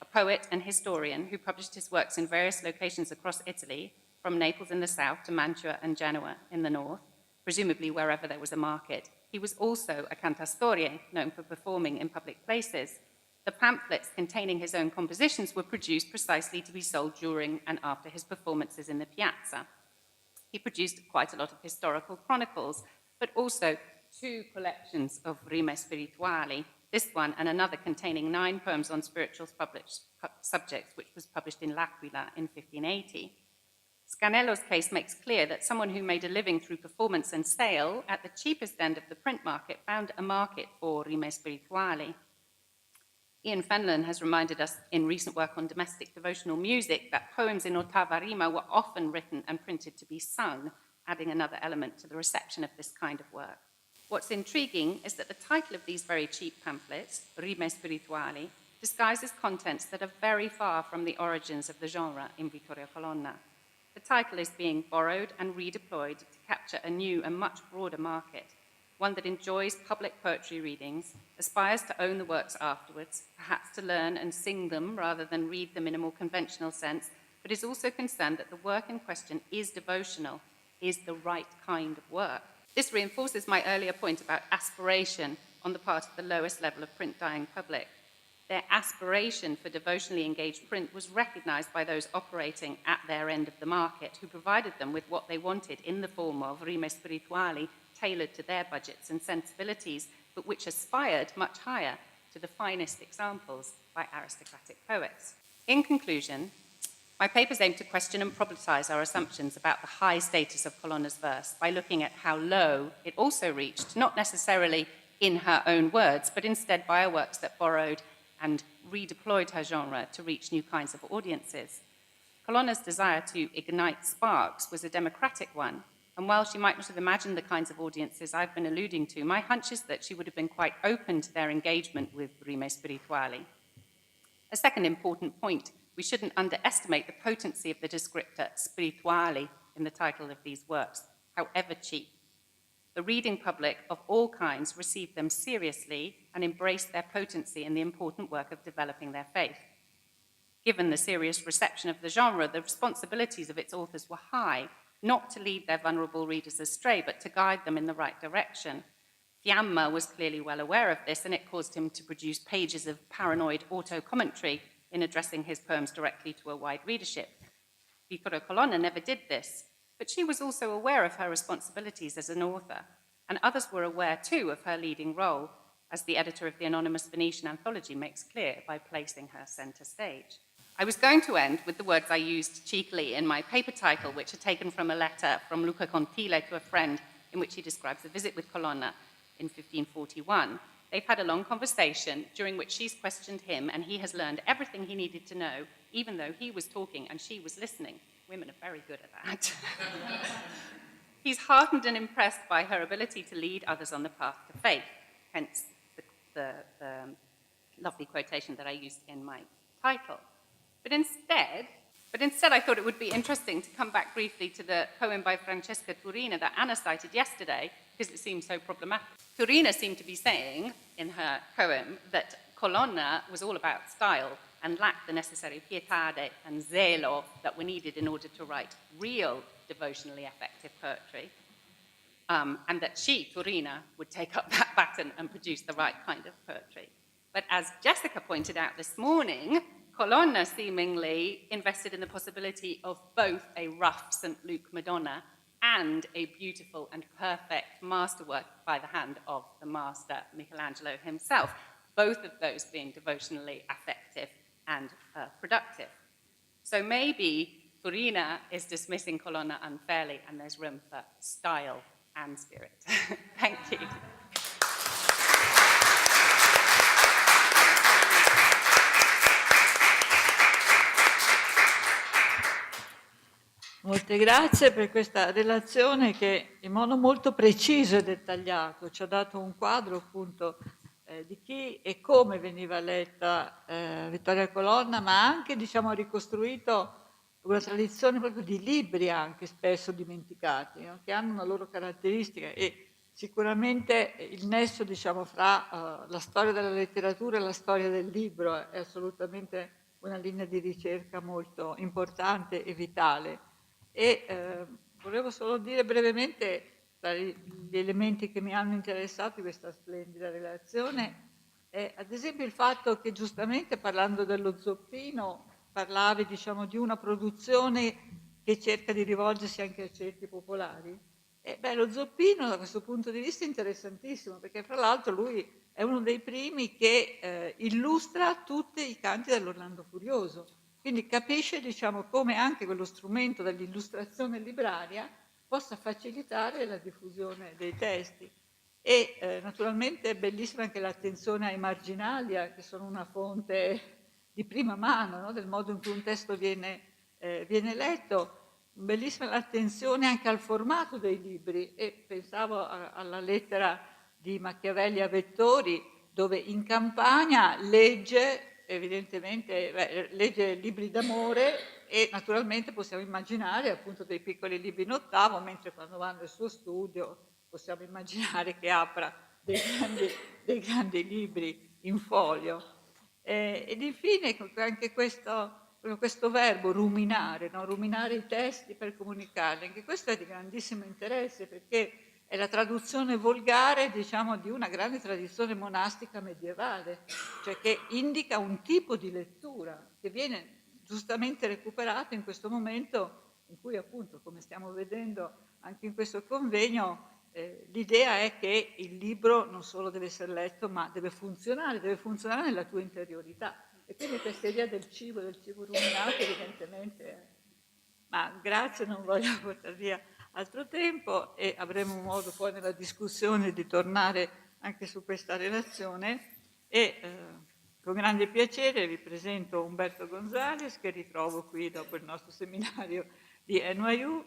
S3: A poet and historian who published his works in various locations across Italy, from Naples in the south to Mantua and Genoa in the north, presumably wherever there was a market. He was also a cantastorie, known for performing in public places. The pamphlets containing his own compositions were produced precisely to be sold during and after his performances in the piazza. He produced quite a lot of historical chronicles, but also 2 collections of rime spirituali, this one and another containing 9 poems on spiritual subjects, which was published in L'Aquila in 1580. Scanello's case makes clear that someone who made a living through performance and sale at the cheapest end of the print market found a market for rime spirituali. Ian Fenlon has reminded us in recent work on domestic devotional music that poems in ottava rima were often written and printed to be sung, adding another element to the reception of this kind of work. What's intriguing is that the title of these very cheap pamphlets, Rime Spirituali, disguises contents that are very far from the origins of the genre in Vittoria Colonna. The title is being borrowed and redeployed to capture a new and much broader market, one that enjoys public poetry readings, aspires to own the works afterwards, perhaps to learn and sing them rather than read them in a more conventional sense, but is also concerned that the work in question is devotional, is the right kind of work. This reinforces my earlier point about aspiration on the part of the lowest level of print dying public. Their aspiration for devotionally engaged print was recognized by those operating at their end of the market, who provided them with what they wanted in the form of rime spirituali, tailored to their budgets and sensibilities, but which aspired much higher to the finest examples by aristocratic poets. In conclusion, my papers aim to question and problematize our assumptions about the high status of Colonna's verse by looking at how low it also reached, not necessarily in her own words, but instead by her works that borrowed and redeployed her genre to reach new kinds of audiences. Colonna's desire to ignite sparks was a democratic one, and while she might not have imagined the kinds of audiences I've been alluding to, my hunch is that she would have been quite open to their engagement with rime spirituali. A second important point, we shouldn't underestimate the potency of the descriptor spirituali in the title of these works, however cheap. The reading public of all kinds received them seriously and embraced their potency in the important work of developing their faith. Given the serious reception of the genre, the responsibilities of its authors were high, not to lead their vulnerable readers astray, but to guide them in the right direction. Fiamma was clearly well aware of this, and it caused him to produce pages of paranoid auto-commentary in addressing his poems directly to a wide readership. Vittoria Colonna never did this, but she was also aware of her responsibilities as an author, and others were aware too of her leading role, as the editor of the anonymous Venetian anthology makes clear by placing her center stage. I was going to end with the words I used cheekily in my paper title, which are taken from a letter from Luca Contile to a friend in which he describes a visit with Colonna in 1541. They've had a long conversation during which she's questioned him, and he has learned everything he needed to know, even though he was talking and she was listening. Women are very good at that. He's heartened and impressed by her ability to lead others on the path to faith, hence the lovely quotation that I used in my title. But instead, I thought it would be interesting to come back briefly to the poem by Francesca Turina that Anna cited yesterday, because it seems so problematic. Turina seemed to be saying in her poem that Colonna was all about style and lacked the necessary pietade and zelo that were needed in order to write real devotionally effective poetry, and that she, Turina, would take up that baton and produce the right kind of poetry. But as Jessica pointed out this morning, Colonna seemingly invested in the possibility of both a rough St. Luke Madonna and a beautiful and perfect masterwork by the hand of the master Michelangelo himself, both of those being devotionally affective and productive. So maybe Turina is dismissing Colonna unfairly, and there's room for style and spirit. Thank you.
S2: Molte grazie per questa relazione che in modo molto preciso e dettagliato ci ha dato un quadro appunto di chi e come veniva letta Vittoria Colonna, ma anche diciamo, ha ricostruito una tradizione proprio di libri anche spesso dimenticati, no? Che hanno una loro caratteristica e sicuramente il nesso diciamo, fra la storia della letteratura e la storia del libro è assolutamente una linea di ricerca molto importante e vitale. E volevo solo dire brevemente tra gli elementi che mi hanno interessato di questa splendida relazione è ad esempio il fatto che giustamente parlando dello zoppino parlavi diciamo, di una produzione che cerca di rivolgersi anche a cerchi popolari. E beh, lo zoppino da questo punto di vista è interessantissimo perché fra l'altro lui è uno dei primi che illustra tutti i canti dell'Orlando Furioso. Quindi capisce diciamo, come anche quello strumento dell'illustrazione libraria possa facilitare la diffusione dei testi. E naturalmente è bellissima anche l'attenzione ai marginalia, che sono una fonte di prima mano no? Del modo in cui un testo viene letto. Bellissima l'attenzione anche al formato dei libri e pensavo alla lettera di Machiavelli a Vettori, dove in campagna legge evidentemente legge libri d'amore e naturalmente possiamo immaginare appunto dei piccoli libri in ottavo, mentre quando va nel suo studio possiamo immaginare che apra dei grandi libri in folio. Ed infine anche questo verbo ruminare, no? Ruminare i testi per comunicarli, anche questo è di grandissimo interesse perché è la traduzione volgare, diciamo, di una grande tradizione monastica medievale, cioè che indica un tipo di lettura che viene giustamente recuperato in questo momento in cui appunto, come stiamo vedendo anche in questo convegno, l'idea è che il libro non solo deve essere letto, ma deve funzionare nella tua interiorità. E quindi questa idea del cibo ruminato evidentemente... Ma grazie, non voglio portare via altro tempo e avremo modo poi nella discussione di tornare anche su questa relazione e con grande piacere vi presento Humberto González che ritrovo qui dopo il nostro seminario di NYU.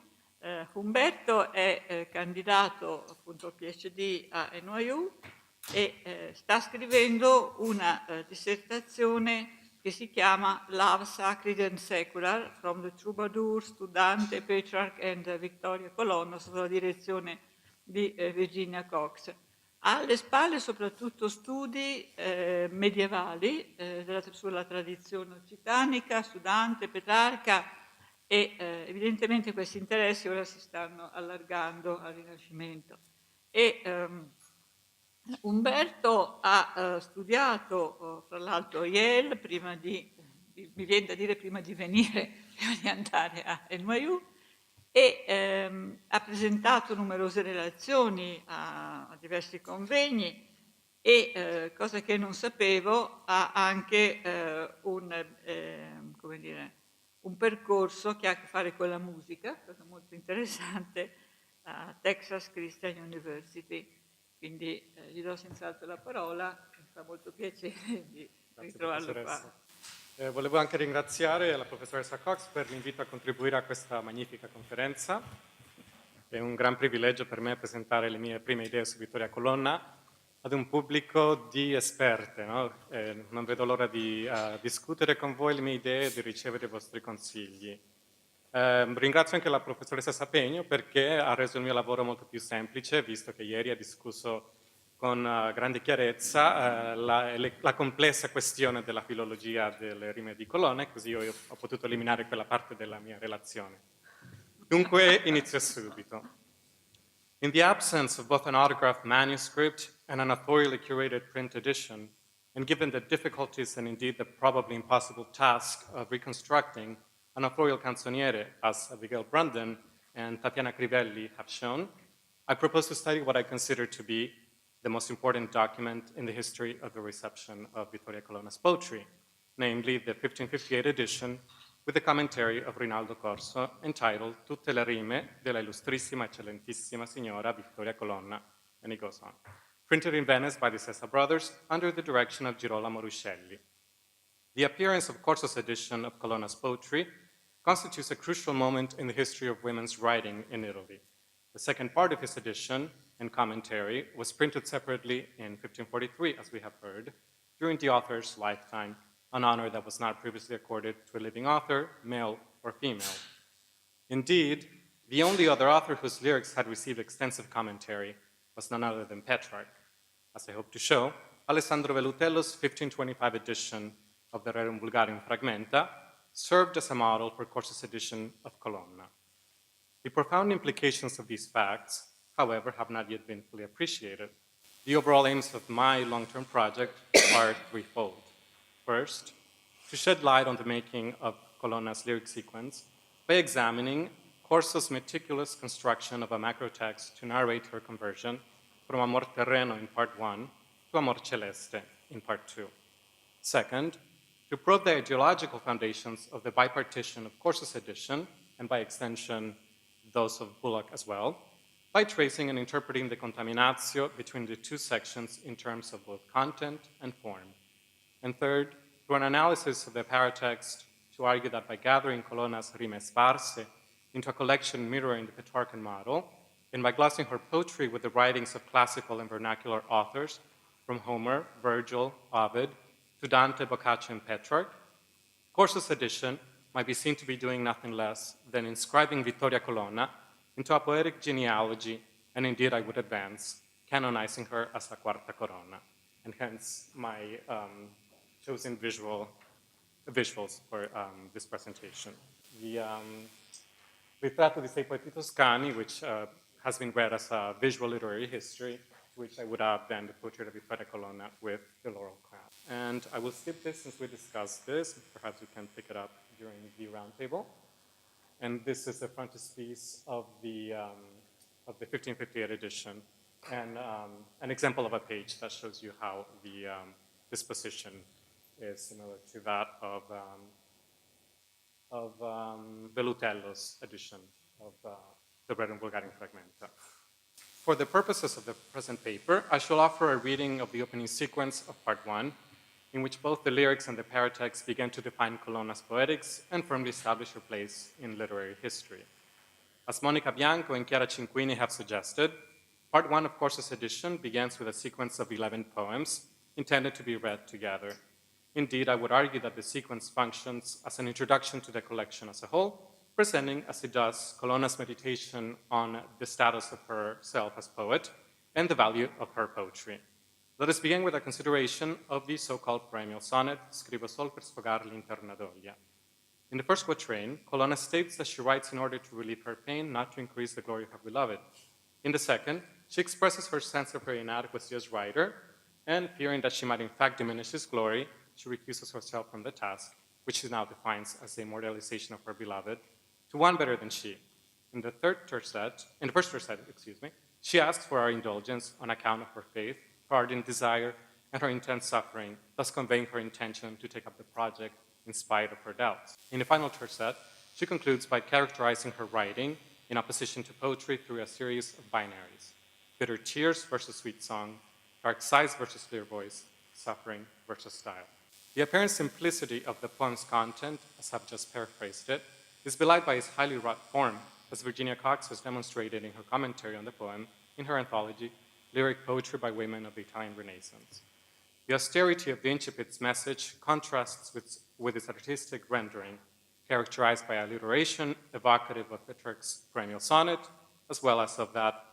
S2: Humberto è candidato appunto al PhD a NYU e sta scrivendo una dissertazione che si chiama Love, Sacred and Secular, from the Troubadours to Dante, Petrarch and Vittoria Colonna, sotto la direzione di Virginia Cox. Ha alle spalle soprattutto studi medievali sulla tradizione occitanica, su Dante, Petrarca e evidentemente questi interessi ora si stanno allargando al Rinascimento. E, Humberto ha studiato, fra l'altro, a Yale, mi viene da dire prima di venire, prima di andare a NYU, e ha presentato numerose relazioni a diversi convegni e, cosa che non sapevo, ha anche un percorso che ha a che fare con la musica, cosa molto interessante, a Texas Christian University. Quindi gli do senz'altro la parola, mi fa molto piacere di ritrovarlo qua.
S4: Volevo anche ringraziare la professoressa Cox per l'invito a contribuire a questa magnifica conferenza. È un gran privilegio per me presentare le mie prime idee su Vittoria Colonna ad un pubblico di esperte. No? Non vedo l'ora di discutere con voi le mie idee e di ricevere i vostri consigli. Ringrazio anche la professoressa Sapegno perché ha reso il mio lavoro molto più semplice, visto che ieri ha discusso con grande chiarezza la complessa questione della filologia delle rime di Colonna, e così io ho potuto eliminare quella parte della mia relazione. Dunque inizio subito. In the absence of both an autographed manuscript and an authorially curated print edition, and given the difficulties and indeed the probably impossible task of reconstructing an authorial canzoniere, as Abigail Brundin and Tatiana Crivelli have shown, I propose to study what I consider to be the most important document in the history of the reception of Vittoria Colonna's poetry, namely the 1558 edition with the commentary of Rinaldo Corso entitled Tutte le rime della illustrissima eccellentissima signora Vittoria Colonna, and he goes on, printed in Venice by the Sessa brothers under the direction of Girolamo Ruscelli. The appearance of Corso's edition of Colonna's poetry constitutes a crucial moment in the history of women's writing in Italy. The second part of his edition and commentary was printed separately in 1543, as we have heard, during the author's lifetime, an honor that was not previously accorded to a living author, male or female. Indeed, the only other author whose lyrics had received extensive commentary was none other than Petrarch. As I hope to show, Alessandro Velutello's 1525 edition of the Rerum Vulgarium Fragmenta served as a model for Corsa's edition of Colonna. The profound implications of these facts, however, have not yet been fully appreciated. The overall aims of my long-term project are threefold. First, to shed light on the making of Colonna's lyric sequence by examining Corsa's meticulous construction of a macro text to narrate her conversion from Amor Terreno in part 1 to Amor Celeste in part 2. Second, to probe the ideological foundations of the bipartition of Corsa's edition, and by extension, those of Bullock as well, by tracing and interpreting the contaminatio between the two sections in terms of both content and form. And third, through an analysis of the paratext, to argue that by gathering Colonna's rime sparse into a collection mirroring the Petrarchan model, and by glossing her poetry with the writings of classical and vernacular authors, from Homer, Virgil, Ovid, to Dante, Boccaccio, and Petrarch, Corsa's edition might be seen to be doing nothing less than inscribing Vittoria Colonna into a poetic genealogy, and indeed, I would advance, canonizing her as la Quarta Corona, and hence my chosen visuals for this presentation. The Ritratto di sei poeti toscani, which has been read as a visual literary history, which I would add then the portrait of Vittoria Colonna with the laurel crown. And I will skip this since we discussed this. Perhaps we can pick it up during the roundtable. And this is the frontispiece of the 1558 edition, and an example of a page that shows you how the disposition is similar to that of Velutello's edition of the Rerum Vulgarium Fragmenta. For the purposes of the present paper, I shall offer a reading of the opening sequence of part 1, in which both the lyrics and the paratext begin to define Colonna's poetics and firmly establish her place in literary history. As Monica Bianco and Chiara Cinquini have suggested, part 1 of Corsa's edition begins with a sequence of 11 poems intended to be read together. Indeed, I would argue that the sequence functions as an introduction to the collection as a whole, presenting, as it does, Colonna's meditation on the status of herself as poet and the value of her poetry. Let us begin with a consideration of the so-called perennial sonnet, Scrivo sol per sfogar l'interna doglia. In the first quatrain, Colonna states that she writes in order to relieve her pain, not to increase the glory of her beloved. In the second, she expresses her sense of her inadequacy as writer, and fearing that she might in fact diminish his glory, she recuses herself from the task, which she now defines as the immortalization of her beloved, to one better than she. In the first tercet, she asks for our indulgence on account of her faith, her ardent desire, and her intense suffering, thus conveying her intention to take up the project in spite of her doubts. In the final tercet, she concludes by characterizing her writing in opposition to poetry through a series of binaries: bitter tears versus sweet song, dark sighs versus clear voice, suffering versus style. The apparent simplicity of the poem's content, as I've just paraphrased it, is belied by its highly wrought form, as Virginia Cox has demonstrated in her commentary on the poem in her anthology, Lyric Poetry by Women of the Italian Renaissance. The austerity of the incipit's message contrasts with its artistic rendering, characterized by alliteration evocative of Petrarch's perennial sonnet, as well as of that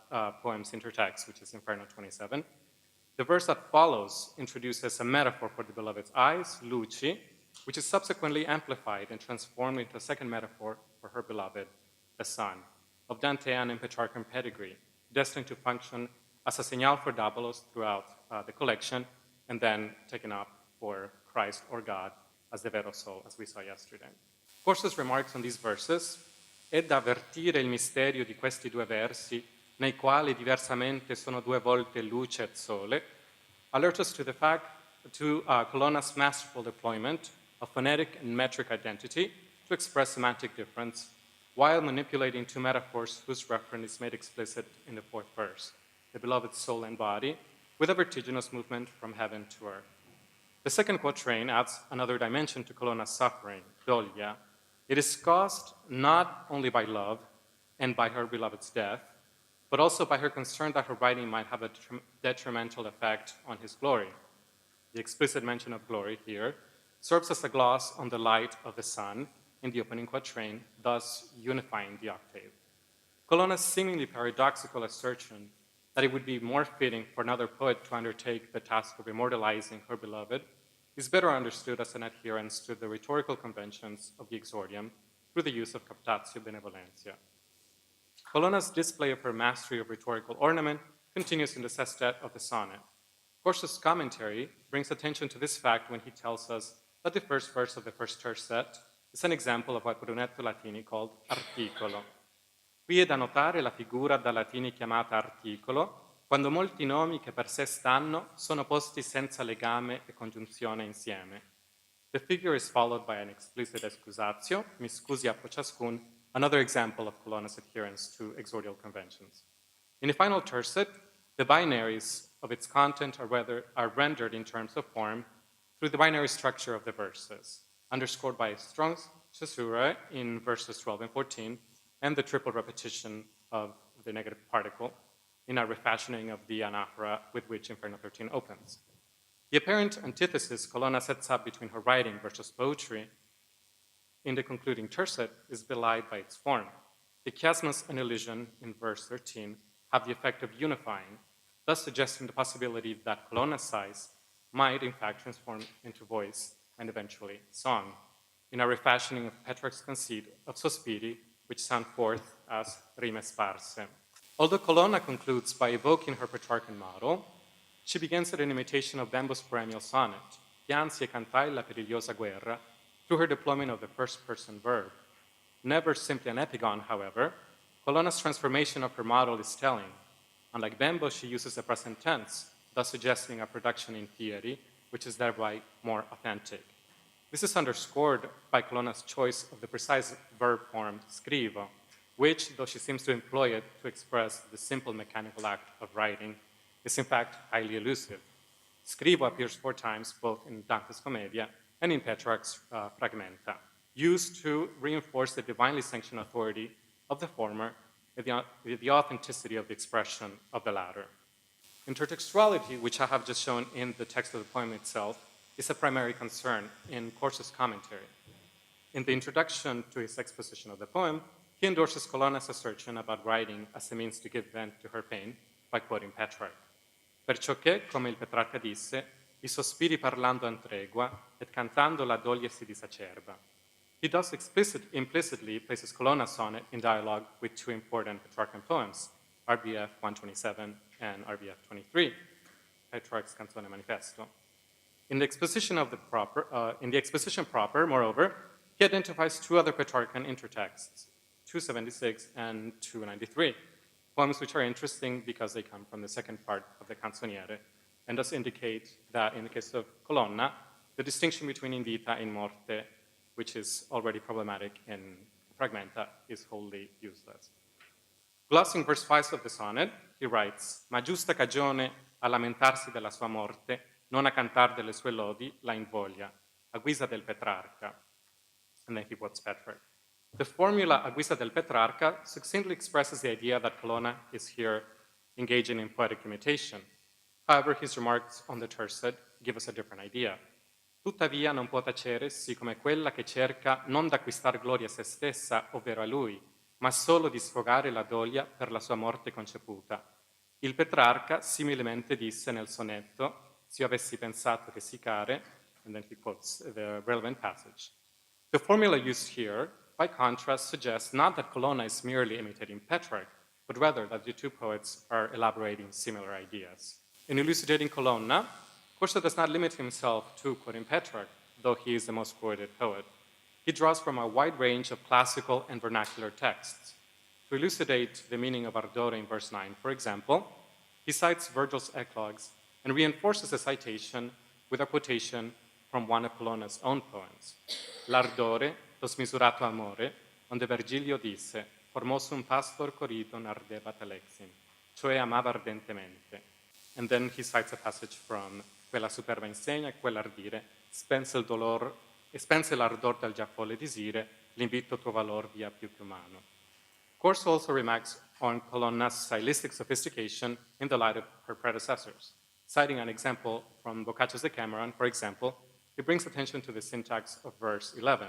S4: poem's intertext, which is Inferno 27. The verse that follows introduces a metaphor for the beloved's eyes, luci, which is subsequently amplified and transformed into a second metaphor for her beloved, the sun, of Dantean and Petrarchan pedigree, destined to function as a señal for Dabalos throughout the collection, and then taken up for Christ or God as the vero sol, as we saw yesterday. Corsa's remarks on these verses è da avvertire il misterio di questi due versi, nei quali diversamente sono due volte luce et sole, alert us to the fact to Colonna's masterful deployment of phonetic and metric identity to express semantic difference, while manipulating two metaphors whose reference is made explicit in the fourth verse, the beloved soul and body, with a vertiginous movement from heaven to earth. The second quatrain adds another dimension to Colonna's suffering, doglia, It is caused not only by love and by her beloved's death, but also by her concern that her writing might have a detrimental effect on his glory. The explicit mention of glory here serves as a gloss on the light of the sun in the opening quatrain, thus unifying the octave. Colonna's seemingly paradoxical assertion that it would be more fitting for another poet to undertake the task of immortalizing her beloved is better understood as an adherence to the rhetorical conventions of the exordium through the use of captatio benevolentia. Colonna's display of her mastery of rhetorical ornament continues in the sestet of the sonnet. Corso's commentary brings attention to this fact when he tells us that the first verse of the first tercet is an example of what Brunetto Latini called articolo. Qui è da notare la figura da latini chiamata articolo, quando molti nomi che per sé stanno sono posti senza legame e congiunzione insieme. The figure is followed by an explicit excusatio, mi scusi appo ciascun, another example of Colonna's adherence to exordial conventions. In the final tercet, the binaries of its content are rendered in terms of form through the binary structure of the verses, underscored by a strong caesura in verses 12 and 14, and the triple repetition of the negative particle in a refashioning of the anaphora with which Inferno 13 opens. The apparent antithesis Colonna sets up between her writing versus poetry in the concluding tercet is belied by its form. The chiasmus and elision in verse 13 have the effect of unifying, thus suggesting the possibility that Colonna's sighs might in fact transform into voice and eventually song, in a refashioning of Petrarch's conceit of sospiri, which sound forth as rime sparse. Although Colonna concludes by evoking her Petrarchan model, she begins at an imitation of Bembo's perennial sonnet, Piansi e cantai la perigliosa guerra, through her deployment of the first-person verb. Never simply an epigon, however, Colonna's transformation of her model is telling. Unlike Bembo, she uses the present tense, thus suggesting a production in theory, which is thereby more authentic. This is underscored by Colonna's choice of the precise verb form scrivo, which, though she seems to employ it to express the simple mechanical act of writing, is in fact highly elusive. Scrivo appears 4 times both in Dante's Commedia and in Petrarch's Fragmenta, used to reinforce the divinely sanctioned authority of the former with the authenticity of the expression of the latter. Intertextuality, which I have just shown in the text of the poem itself, is a primary concern in Corso's commentary. In the introduction to his exposition of the poem, he endorses Colonna's assertion about writing as a means to give vent to her pain by quoting Petrarch. Perciò che, come il Petrarca disse, i sospiri parlando an tregua, et cantando la doglia si disacerba. He thus implicitly places Colonna's sonnet in dialogue with 2 important Petrarchan poems, RBF 127 and RBF 23, Petrarch's Canzone Manifesto. In the exposition proper, moreover, he identifies 2 other Petrarchan intertexts, 276 and 293, poems which are interesting because they come from the second part of the Canzoniere, and thus indicate that in the case of Colonna, the distinction between in vita and in morte, which is already problematic in Fragmenta, is wholly useless. Glossing verse 5 of the sonnet, he writes, ma giusta cagione a lamentarsi della sua morte, non a cantar delle sue lodi, la invoglia, a guisa del Petrarca. And then he quotes Petrarch. The formula a guisa del Petrarca succinctly expresses the idea that Colonna is here engaging in poetic imitation. However, his remarks on the tercet give us a different idea. Tuttavia non può tacere, sì come quella che cerca non d'acquistar gloria a se stessa, ovvero a lui, ma solo di sfogare la doglia per la sua morte conceputa. Il Petrarca similemente disse nel sonetto, se io avessi pensato che siccare, and then he quotes the relevant passage. The formula used here, by contrast, suggests not that Colonna is merely imitating Petrarch, but rather that the 2 poets are elaborating similar ideas. In elucidating Colonna, Corso does not limit himself to quoting Petrarch, though he is the most quoted poet. He draws from a wide range of classical and vernacular texts. To elucidate the meaning of ardore in verse 9, for example, he cites Virgil's eclogues and reinforces the citation with a quotation from one of Colonna's own poems. L'ardore, lo smisurato amore, onde Virgilio disse, formosum pastor corridon ardeva telexim, cioè amava ardentemente. And then he cites a passage from quella superba insegna, quell'ardire, spense l'ardor del già folle disire, l'invito tuo valor via più che umano. Corso also remarks on Colonna's stylistic sophistication in the light of her predecessors. Citing an example from Boccaccio's Decameron, for example, he brings attention to the syntax of verse 11.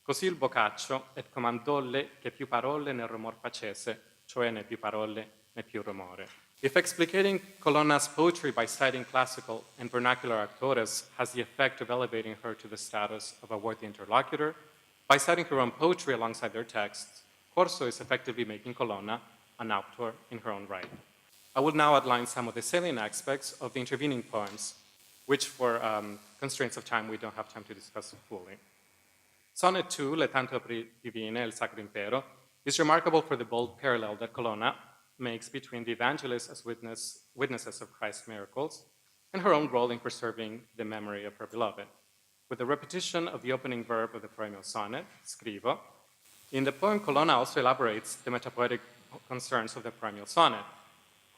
S4: Così il Boccaccio et comandolle che più parole nel rumor facesse, cioè né più parole né più rumore. If explicating Colonna's poetry by citing classical and vernacular autores has the effect of elevating her to the status of a worthy interlocutor, by citing her own poetry alongside their texts, Corso is effectively making Colonna an author in her own right. I will now outline some of the salient aspects of the intervening poems, which for constraints of time we don't have time to discuss fully. Sonnet 2, Le Tanto Divine, Il Sacro Impero, is remarkable for the bold parallel that Colonna makes between the evangelists as witnesses of Christ's miracles and her own role in preserving the memory of her beloved. With the repetition of the opening verb of the perennial sonnet, scrivo, in the poem Colonna also elaborates the metapoetic concerns of the perennial sonnet.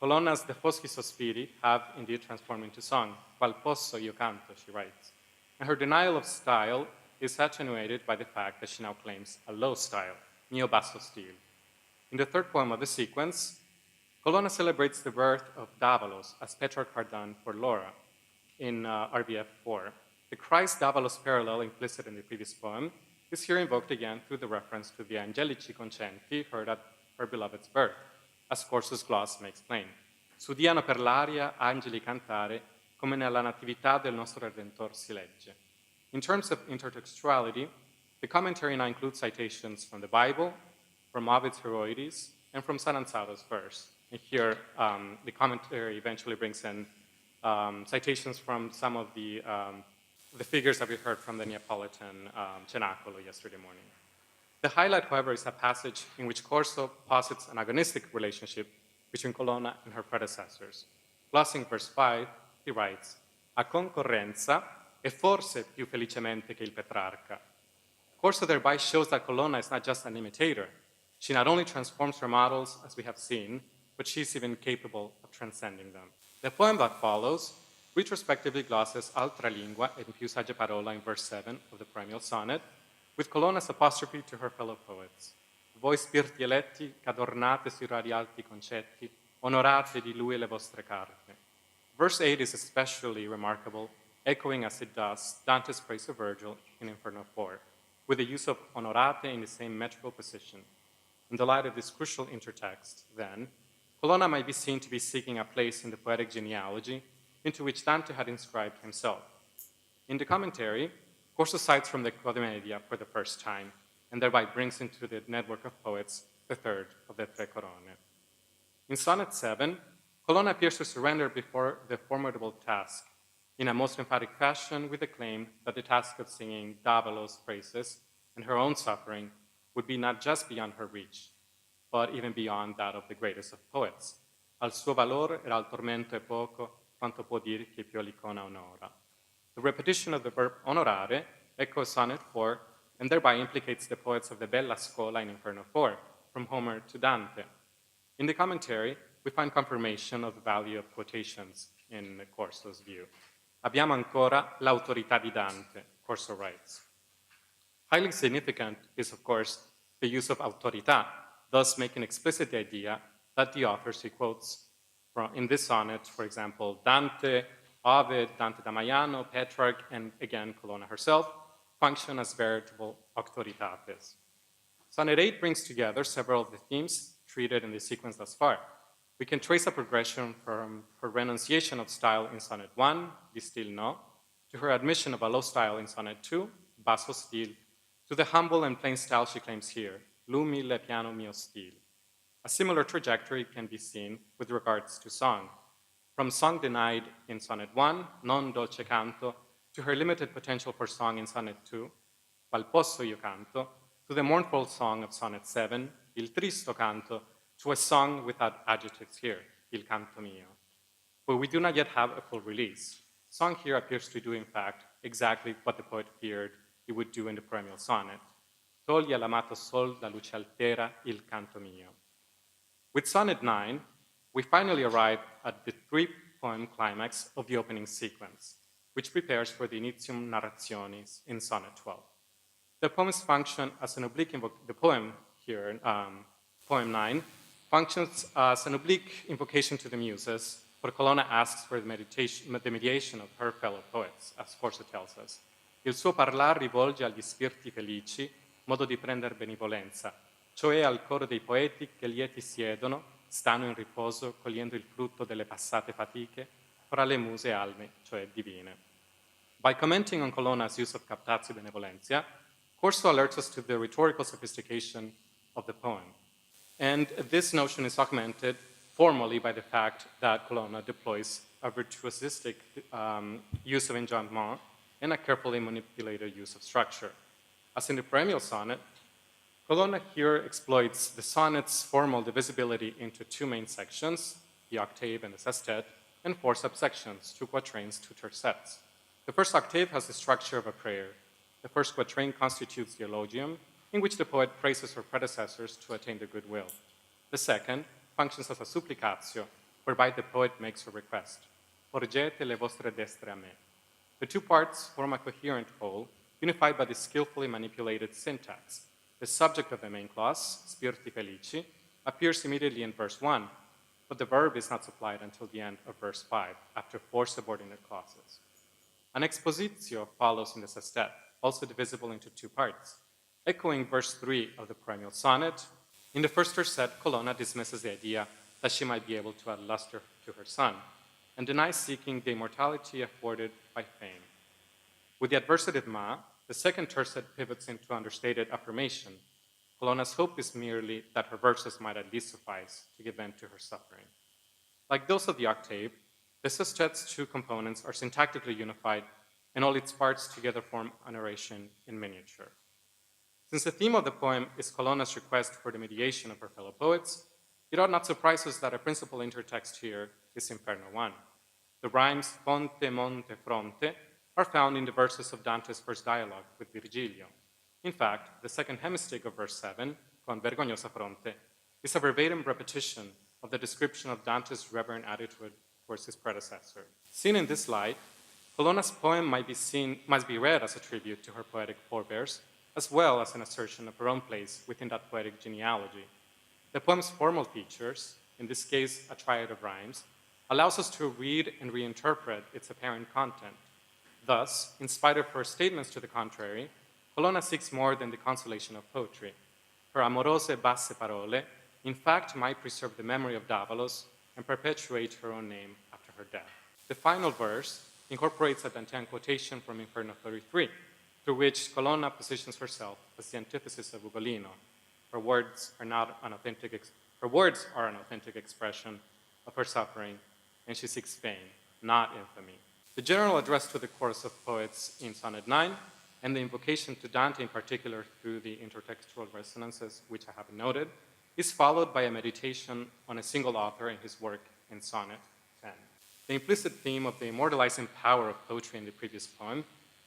S4: Colonna's De foschi sospiri have indeed transformed into song. Qual posso io canto, she writes. And her denial of style is attenuated by the fact that she now claims a low style, mio basso stile. In the third poem of the sequence, Colonna celebrates the birth of Davalos, as Petrarch had done for Laura in RBF 4. The Christ Davalos parallel implicit in the previous poem is here invoked again through the reference to the angelici concenti heard at her beloved's birth, as Corso's gloss makes plain. S'udiano per l'aria angeli cantare, come nella natività del nostro Redentor si legge. In terms of intertextuality, the commentary now includes citations from the Bible, from Ovid's Heroides, and from Saranzaro's verse. And here, the commentary eventually brings in citations from some of the figures that we heard from the Neapolitan Cenacolo yesterday morning. The highlight, however, is a passage in which Corso posits an agonistic relationship between Colonna and her predecessors. Glossing verse 5, he writes, a concorrenza e forse più felicemente che il Petrarca. Corso thereby shows that Colonna is not just an imitator. She not only transforms her models, as we have seen, but she's even capable of transcending them. The poem that follows retrospectively glosses altra lingua e più sagge parola in verse 7 of the perennial sonnet, with Colonna's apostrophe to her fellow poets. Voi spiriti eletti, qu'adornate sui rari alti concetti, onorate di lui le vostre carte. Verse 8 is especially remarkable, echoing as it does Dante's praise of Virgil in Inferno 4, with the use of onorate in the same metrical position. In the light of this crucial intertext, then, Colonna might be seen to be seeking a place in the poetic genealogy into which Dante had inscribed himself. In the commentary, Corso cites from the Codemedia for the first time, and thereby brings into the network of poets the third of the Tre Corone. In Sonnet 7, Colonna appears to surrender before the formidable task in a most emphatic fashion with the claim that the task of singing Davalos' praises and her own suffering would be not just beyond her reach, but even beyond that of the greatest of poets. Al suo valor era al tormento e poco, quanto può dir che più l'icona onora. The repetition of the verb onorare echoes Sonnet 4 and thereby implicates the poets of the Bella Scuola in Inferno 4, from Homer to Dante. In the commentary, we find confirmation of the value of quotations in Corso's view. Abbiamo ancora l'autorità di Dante, Corso writes. Highly significant is, of course, the use of autorità, thus making explicit the idea that the authors he quotes from, in this sonnet, for example, Dante, Ovid, Dante da Maiano, Petrarch, and again Colonna herself, function as veritable auctoritates. Sonnet 8 brings together several of the themes treated in the sequence thus far. We can trace a progression from her renunciation of style in Sonnet 1, di stil no, to her admission of a low style in Sonnet 2, basso stil, to the humble and plain style she claims here, l'umile piano mio stil. A similar trajectory can be seen with regards to song. From song denied in Sonnet 1, non dolce canto, to her limited potential for song in Sonnet 2, qual posso io canto, to the mournful song of Sonnet 7, il tristo canto, to a song without adjectives here, il canto mio. But we do not yet have a full release. Song here appears to do, in fact, exactly what the poet feared he would do in the perennial sonnet. Toglie all'amato sol la luce altera, il canto mio. With Sonnet 9, we finally arrive at the three-poem climax of the opening sequence, which prepares for the initium narrationis in Sonnet 12. The poems function as an oblique the poem here, poem 9, functions as an oblique invocation to the muses, for Colonna asks for the mediation of her fellow poets, as Corso tells us. Il suo parlar rivolge agli spiriti felici, modo di prender benevolenza, cioè al coro dei poeti che lieti siedono, stanno in riposo, cogliendo il frutto delle passate fatiche, fra le muse alme, cioè divine. By commenting on Colonna's use of captatio benevolentia, Corso alerts us to the rhetorical sophistication of the poem. And this notion is augmented formally by the fact that Colonna deploys a virtuosistic use of enjambment and a carefully manipulated use of structure. As in the perennial sonnet, Colonna here exploits the sonnet's formal divisibility into two main sections, the octave and the sestet, and four subsections, 2 quatrains, 2 tercets. The first octave has the structure of a prayer. The first quatrain constitutes the eulogium, in which the poet praises her predecessors to attain their goodwill. The second functions as a supplicatio, whereby the poet makes a request. Porgete le vostre destre a me. The two parts form a coherent whole, unified by the skillfully manipulated syntax. The subject of the main clause, spiriti felici, appears immediately in verse 1, but the verb is not supplied until the end of verse 5, after 4 subordinate clauses. An expositio follows in the sestet, also divisible into 2 parts. Echoing verse 3 of the perennial sonnet, in the first tercet, Colonna dismisses the idea that she might be able to add luster to her son, and denies seeking the immortality afforded by fame. With the adversative ma, the second tercet pivots into understated affirmation. Colonna's hope is merely that her verses might at least suffice to give vent to her suffering. Like those of the octave, the sestet's 2 components are syntactically unified, and all its parts together form a narration in miniature. Since the theme of the poem is Colonna's request for the mediation of her fellow poets, it ought not surprise us that a principal intertext here is Inferno 1. The rhymes fonte, monte, fronte are found in the verses of Dante's first dialogue with Virgilio. In fact, the second hemistich of verse 7, con vergognosa fronte, is a verbatim repetition of the description of Dante's reverent attitude towards his predecessor. Seen in this light, Colonna's poem must be read as a tribute to her poetic forebears, as well as an assertion of her own place within that poetic genealogy. The poem's formal features, in this case a triad of rhymes, allows us to read and reinterpret its apparent content. Thus, in spite of her statements to the contrary, Colonna seeks more than the consolation of poetry. Her amorose basse parole, in fact, might preserve the memory of Davalos and perpetuate her own name after her death. The final verse incorporates a Dantean quotation from Inferno 33, through which Colonna positions herself as the antithesis of Ugolino. Her words are an authentic expression of her suffering, and she seeks fame, not infamy. The general address to the chorus of poets in Sonnet 9, and the invocation to Dante in particular through the intertextual resonances which I have noted, is followed by a meditation on a single author and his work in Sonnet 10. The implicit theme of the immortalizing power of poetry in the previous poem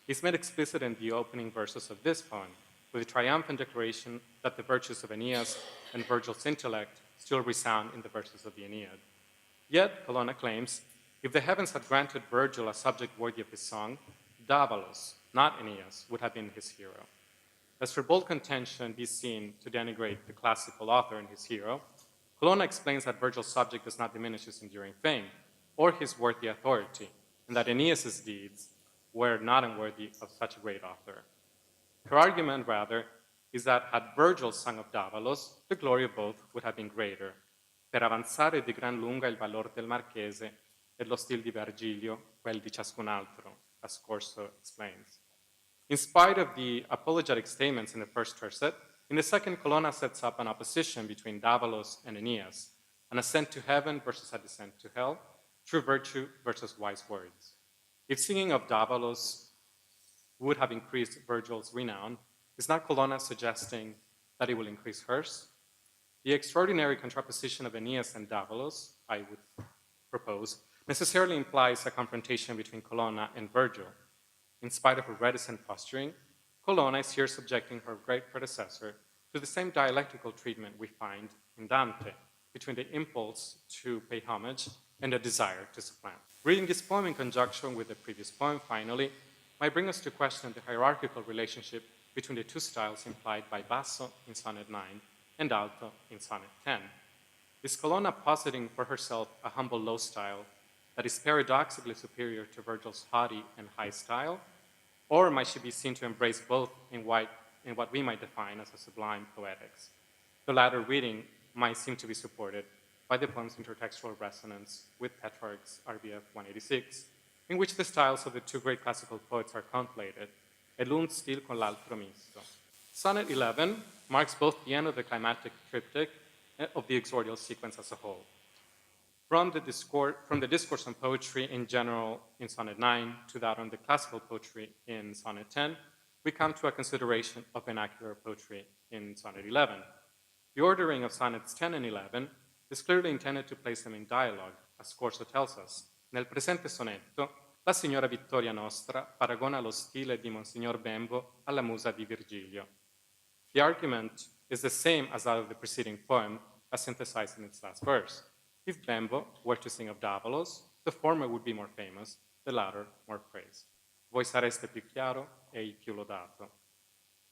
S4: is made explicit in the opening verses of this poem, with a triumphant declaration that the virtues of Aeneas and Virgil's intellect still resound in the verses of the Aeneid. Yet, Colonna claims, if the heavens had granted Virgil a subject worthy of his song, Davalos, not Aeneas, would have been his hero. Lest her bold contention be seen to denigrate the classical author and his hero, Colonna explains that Virgil's subject does not diminish his enduring fame or his worthy authority, and that Aeneas's deeds were not unworthy of such a great author. Her argument, rather, is that had Virgil sung of Davalos, the glory of both would have been greater. Per avanzare di gran lunga il valor del Marchese e lo stil di Virgilio, quel di ciascun altro, as Corso explains. In spite of the apologetic statements in the first tercet, in the second, Colonna sets up an opposition between Davalos and Aeneas, an ascent to heaven versus a descent to hell, true virtue versus wise words. If singing of Davalos would have increased Virgil's renown, is not Colonna suggesting that it will increase hers? The extraordinary contraposition of Aeneas and Davalos, I would propose, necessarily implies a confrontation between Colonna and Virgil. In spite of her reticent posturing, Colonna is here subjecting her great predecessor to the same dialectical treatment we find in Dante, between the impulse to pay homage and a desire to supplant. Reading this poem in conjunction with the previous poem, finally, might bring us to question the hierarchical relationship between the two styles implied by basso in Sonnet 9 and alto in Sonnet 10. Is Colonna positing for herself a humble low style that is paradoxically superior to Virgil's haughty and high style? Or might she be seen to embrace both in what we might define as a sublime poetics? The latter reading might seem to be supported by the poem's intertextual resonance with Petrarch's RBF 186, in which the styles of the two great classical poets are conflated, e l'un stil con l'altro misto. Sonnet 11 marks both the end of the climactic triptych of the exordial sequence as a whole. From the discourse on poetry in general in Sonnet 9 to that on the classical poetry in Sonnet 10, we come to a consideration of vernacular poetry in Sonnet 11. The ordering of Sonnets 10 and 11 is clearly intended to place them in dialogue, as Corso tells us. Nel presente sonetto, la signora Vittoria Nostra paragona lo stile di Monsignor Bembo alla musa di Virgilio. The argument is the same as that of the preceding poem, as synthesized in its last verse. If Bembo were to sing of Davalos, the former would be more famous, the latter more praised. Voi sareste più chiaro e il più lodato.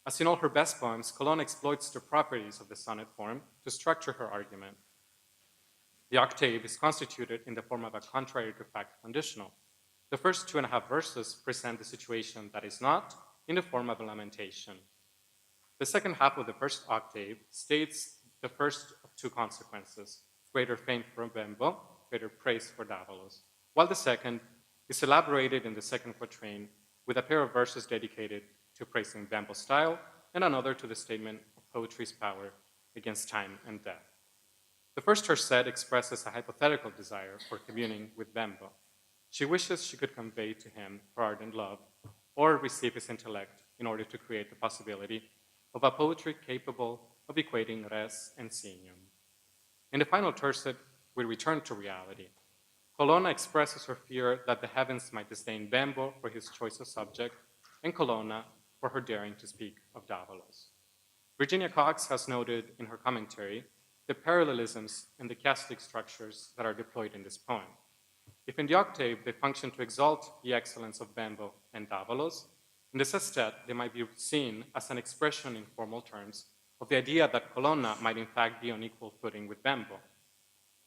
S4: As in all her best poems, Colonna exploits the properties of the sonnet form to structure her argument. The octave is constituted in the form of a contrary to fact conditional. The first 2.5 verses present the situation that is not in the form of a lamentation. The second half of the first octave states the first of two consequences, greater fame for Bembo, greater praise for Davalos, while the second is elaborated in the second quatrain with a pair of verses dedicated to praising Bembo's style and another to the statement of poetry's power against time and death. The first tercet expresses a hypothetical desire for communing with Bembo. She wishes she could convey to him her ardent love or receive his intellect in order to create the possibility of a poetry capable of equating res and signum. In the final tercet, we return to reality. Colonna expresses her fear that the heavens might disdain Bembo for his choice of subject, and Colonna for her daring to speak of Davalos. Virginia Cox has noted in her commentary the parallelisms and the chiastic structures that are deployed in this poem. If in the octave they function to exalt the excellence of Bembo and Davalos, in the sestet they might be seen as an expression in formal terms of the idea that Colonna might in fact be on equal footing with Bembo.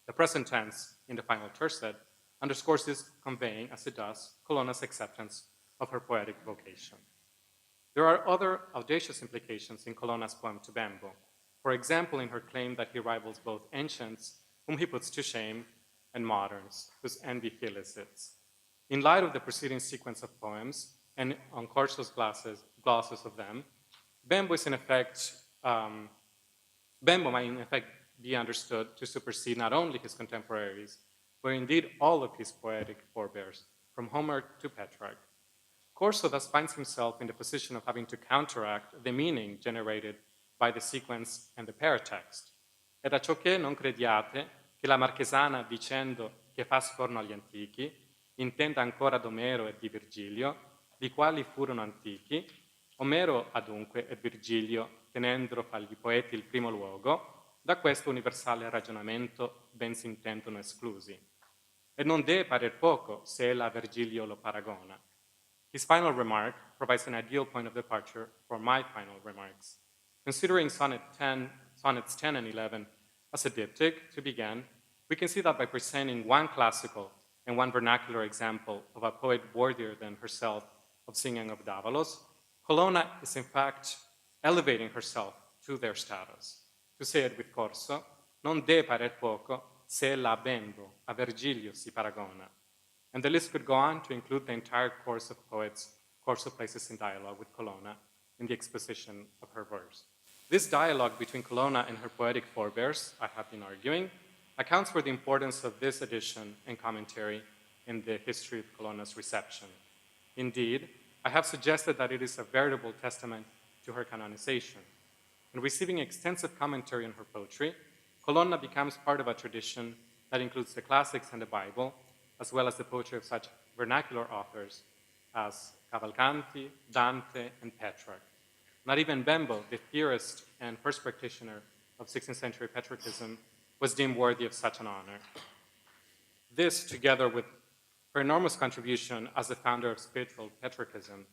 S4: The present tense in the final tercet underscores this, conveying, as it does, Colonna's acceptance of her poetic vocation. There are other audacious implications in Colonna's poem to Bembo. For example, in her claim that he rivals both ancients, whom he puts to shame, and moderns, whose envy he elicits. In light of the preceding sequence of poems, and on Corso's glosses of them, Bembo might in effect be understood to supersede not only his contemporaries, but indeed all of his poetic forebears, from Homer to Petrarch. Corso thus finds himself in the position of having to counteract the meaning generated by the sequence and the paratext. Ed a ciò che non crediate che la marchesana dicendo che fa scorno agli antichi intenda ancora d'Omero e di Virgilio, di quali furono antichi, Omero adunque e Virgilio, tenendolo fra gli poeti il primo luogo, da questo universale ragionamento ben si intendono esclusi. E non deve parer poco se ella a Virgilio lo paragona. His final remark provides an ideal point of departure for my final remarks. Considering Sonnets 10 and 11 as a diptych, to begin, we can see that by presenting one classical and one vernacular example of a poet worthier than herself of singing of Davalos, Colonna is in fact elevating herself to their status. To say it with Corso, non deve parer poco se ella a Bembo, a Virgilio si paragona. And the list could go on to include the entire course of poets Corso places in dialogue with Colonna in the exposition of her verse. This dialogue between Colonna and her poetic forebears, I have been arguing, accounts for the importance of this edition and commentary in the history of Colonna's reception. Indeed, I have suggested that it is a veritable testament to her canonization. In receiving extensive commentary on her poetry, Colonna becomes part of a tradition that includes the classics and the Bible, as well as the poetry of such vernacular authors as Cavalcanti, Dante, and Petrarch. Not even Bembo, the theorist and first practitioner of 16th century Petrarchism, was deemed worthy of such an honor. This, together with her enormous contribution as the founder of spiritual Petrarchism,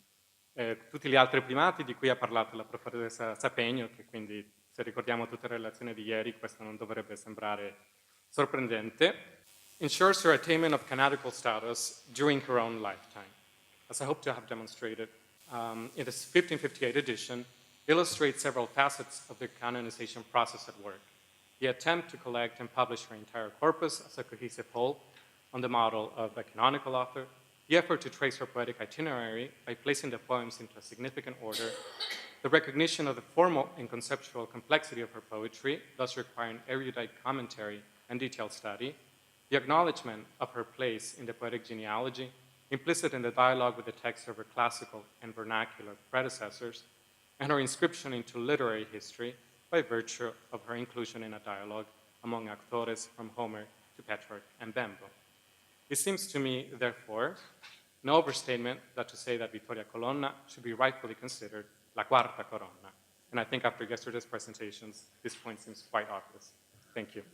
S4: tutti gli altri primati di cui ha parlato la professoressa Sapegno, che quindi se ricordiamo tutte le relazioni di ieri questo non dovrebbe sembrare sorprendente, ensures her attainment of canonical status during her own lifetime. As I hope to have demonstrated, in this 1558 edition, illustrates several facets of the canonization process at work. The attempt to collect and publish her entire corpus as a cohesive whole on the model of a canonical author, the effort to trace her poetic itinerary by placing the poems into a significant order, the recognition of the formal and conceptual complexity of her poetry, thus requiring erudite commentary and detailed study, the acknowledgement of her place in the poetic genealogy, implicit in the dialogue with the text of her classical and vernacular predecessors, and her inscription into literary history by virtue of her inclusion in a dialogue among actores from Homer to Petrarch and Bembo. It seems to me, therefore, no overstatement that to say that Vittoria Colonna should be rightfully considered la quarta corona. And I think after yesterday's presentations, this point seems quite obvious. Thank you.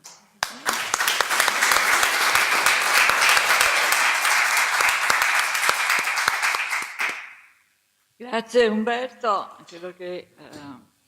S2: Grazie Umberto, credo che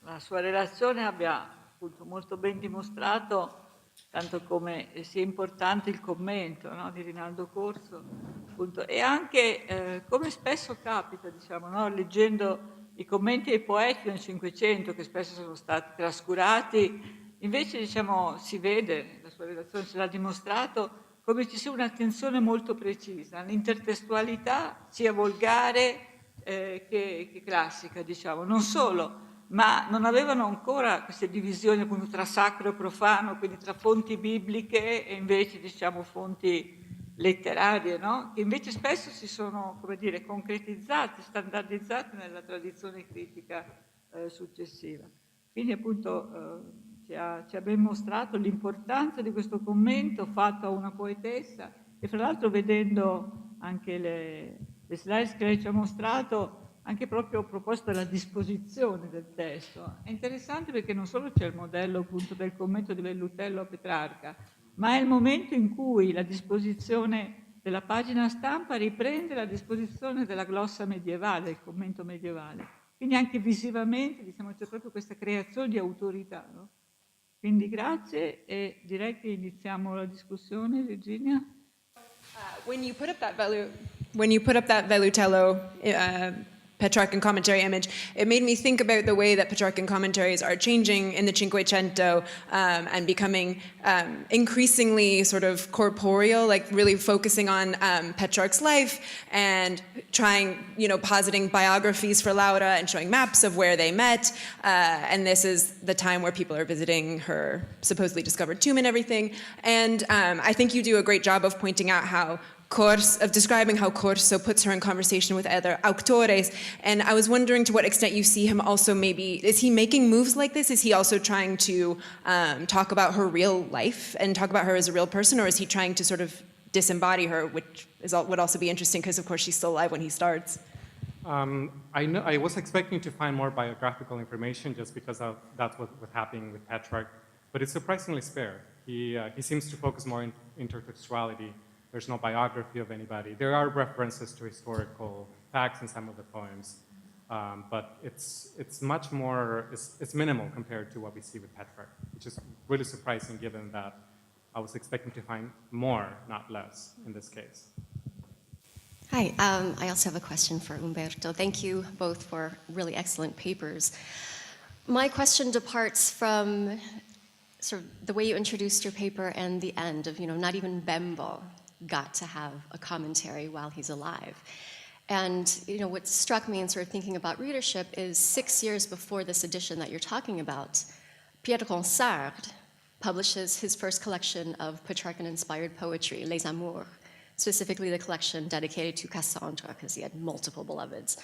S2: la sua relazione abbia appunto molto ben dimostrato tanto come sia importante il commento, no, di Rinaldo Corso, appunto, e anche come spesso capita, diciamo, no, leggendo i commenti ai poeti del Cinquecento, che spesso sono stati trascurati, invece diciamo, si vede, la sua relazione ce l'ha dimostrato, come ci sia un'attenzione molto precisa all'intertestualità sia volgare che classica, diciamo. Non solo, ma non avevano ancora queste divisioni appunto tra sacro e profano, quindi tra fonti bibliche e invece diciamo fonti letterarie, no? Che invece spesso si sono, come dire, concretizzate, standardizzate nella tradizione critica successiva. Quindi appunto ci ha ben mostrato l'importanza di questo commento fatto a una poetessa e fra l'altro vedendo anche le slide che lei ci ha mostrato, anche proprio a proposito della disposizione del testo. È interessante perché non solo c'è il modello appunto del commento di Vellutello a Petrarca, ma è il momento in cui la disposizione della pagina stampa riprende la disposizione della glossa medievale, del commento medievale. Quindi anche visivamente diciamo, c'è proprio questa creazione di autorità. No? Quindi grazie e direi che iniziamo la discussione, Virginia.
S5: When you put up that Vellutello Petrarchan commentary image, it made me think about the way that Petrarchan commentaries are changing in the Cinquecento and becoming increasingly sort of corporeal, like really focusing on Petrarch's life and trying, positing biographies for Laura and showing maps of where they met. And this is the time where people are visiting her supposedly discovered tomb and everything. And I think you do a great job of pointing out how describing how Corso puts her in conversation with other autores, and I was wondering to what extent you see him also is he making moves like this? Is he also trying to talk about her real life and talk about her as a real person, or is he trying to sort of disembody her, which would also be interesting because of course she's still alive when he starts?
S4: I was expecting to find more biographical information just because that's what was happening with Petrarch, but it's surprisingly spare. He seems to focus more on intertextuality. There's no biography of anybody. There are references to historical facts in some of the poems, but it's much more, it's minimal compared to what we see with Petrarch, which is really surprising given that I was expecting to find more, not less, in this case.
S6: Hi, I also have a question for Humberto. Thank you both for really excellent papers. My question departs from sort of the way you introduced your paper and the end of, not even Bembo got to have a commentary while he's alive. And what struck me in sort of thinking about readership is 6 years before this edition that you're talking about, Pierre Ronsard publishes his first collection of Petrarchan-inspired poetry, Les Amours, specifically the collection dedicated to Cassandra, because he had multiple beloveds.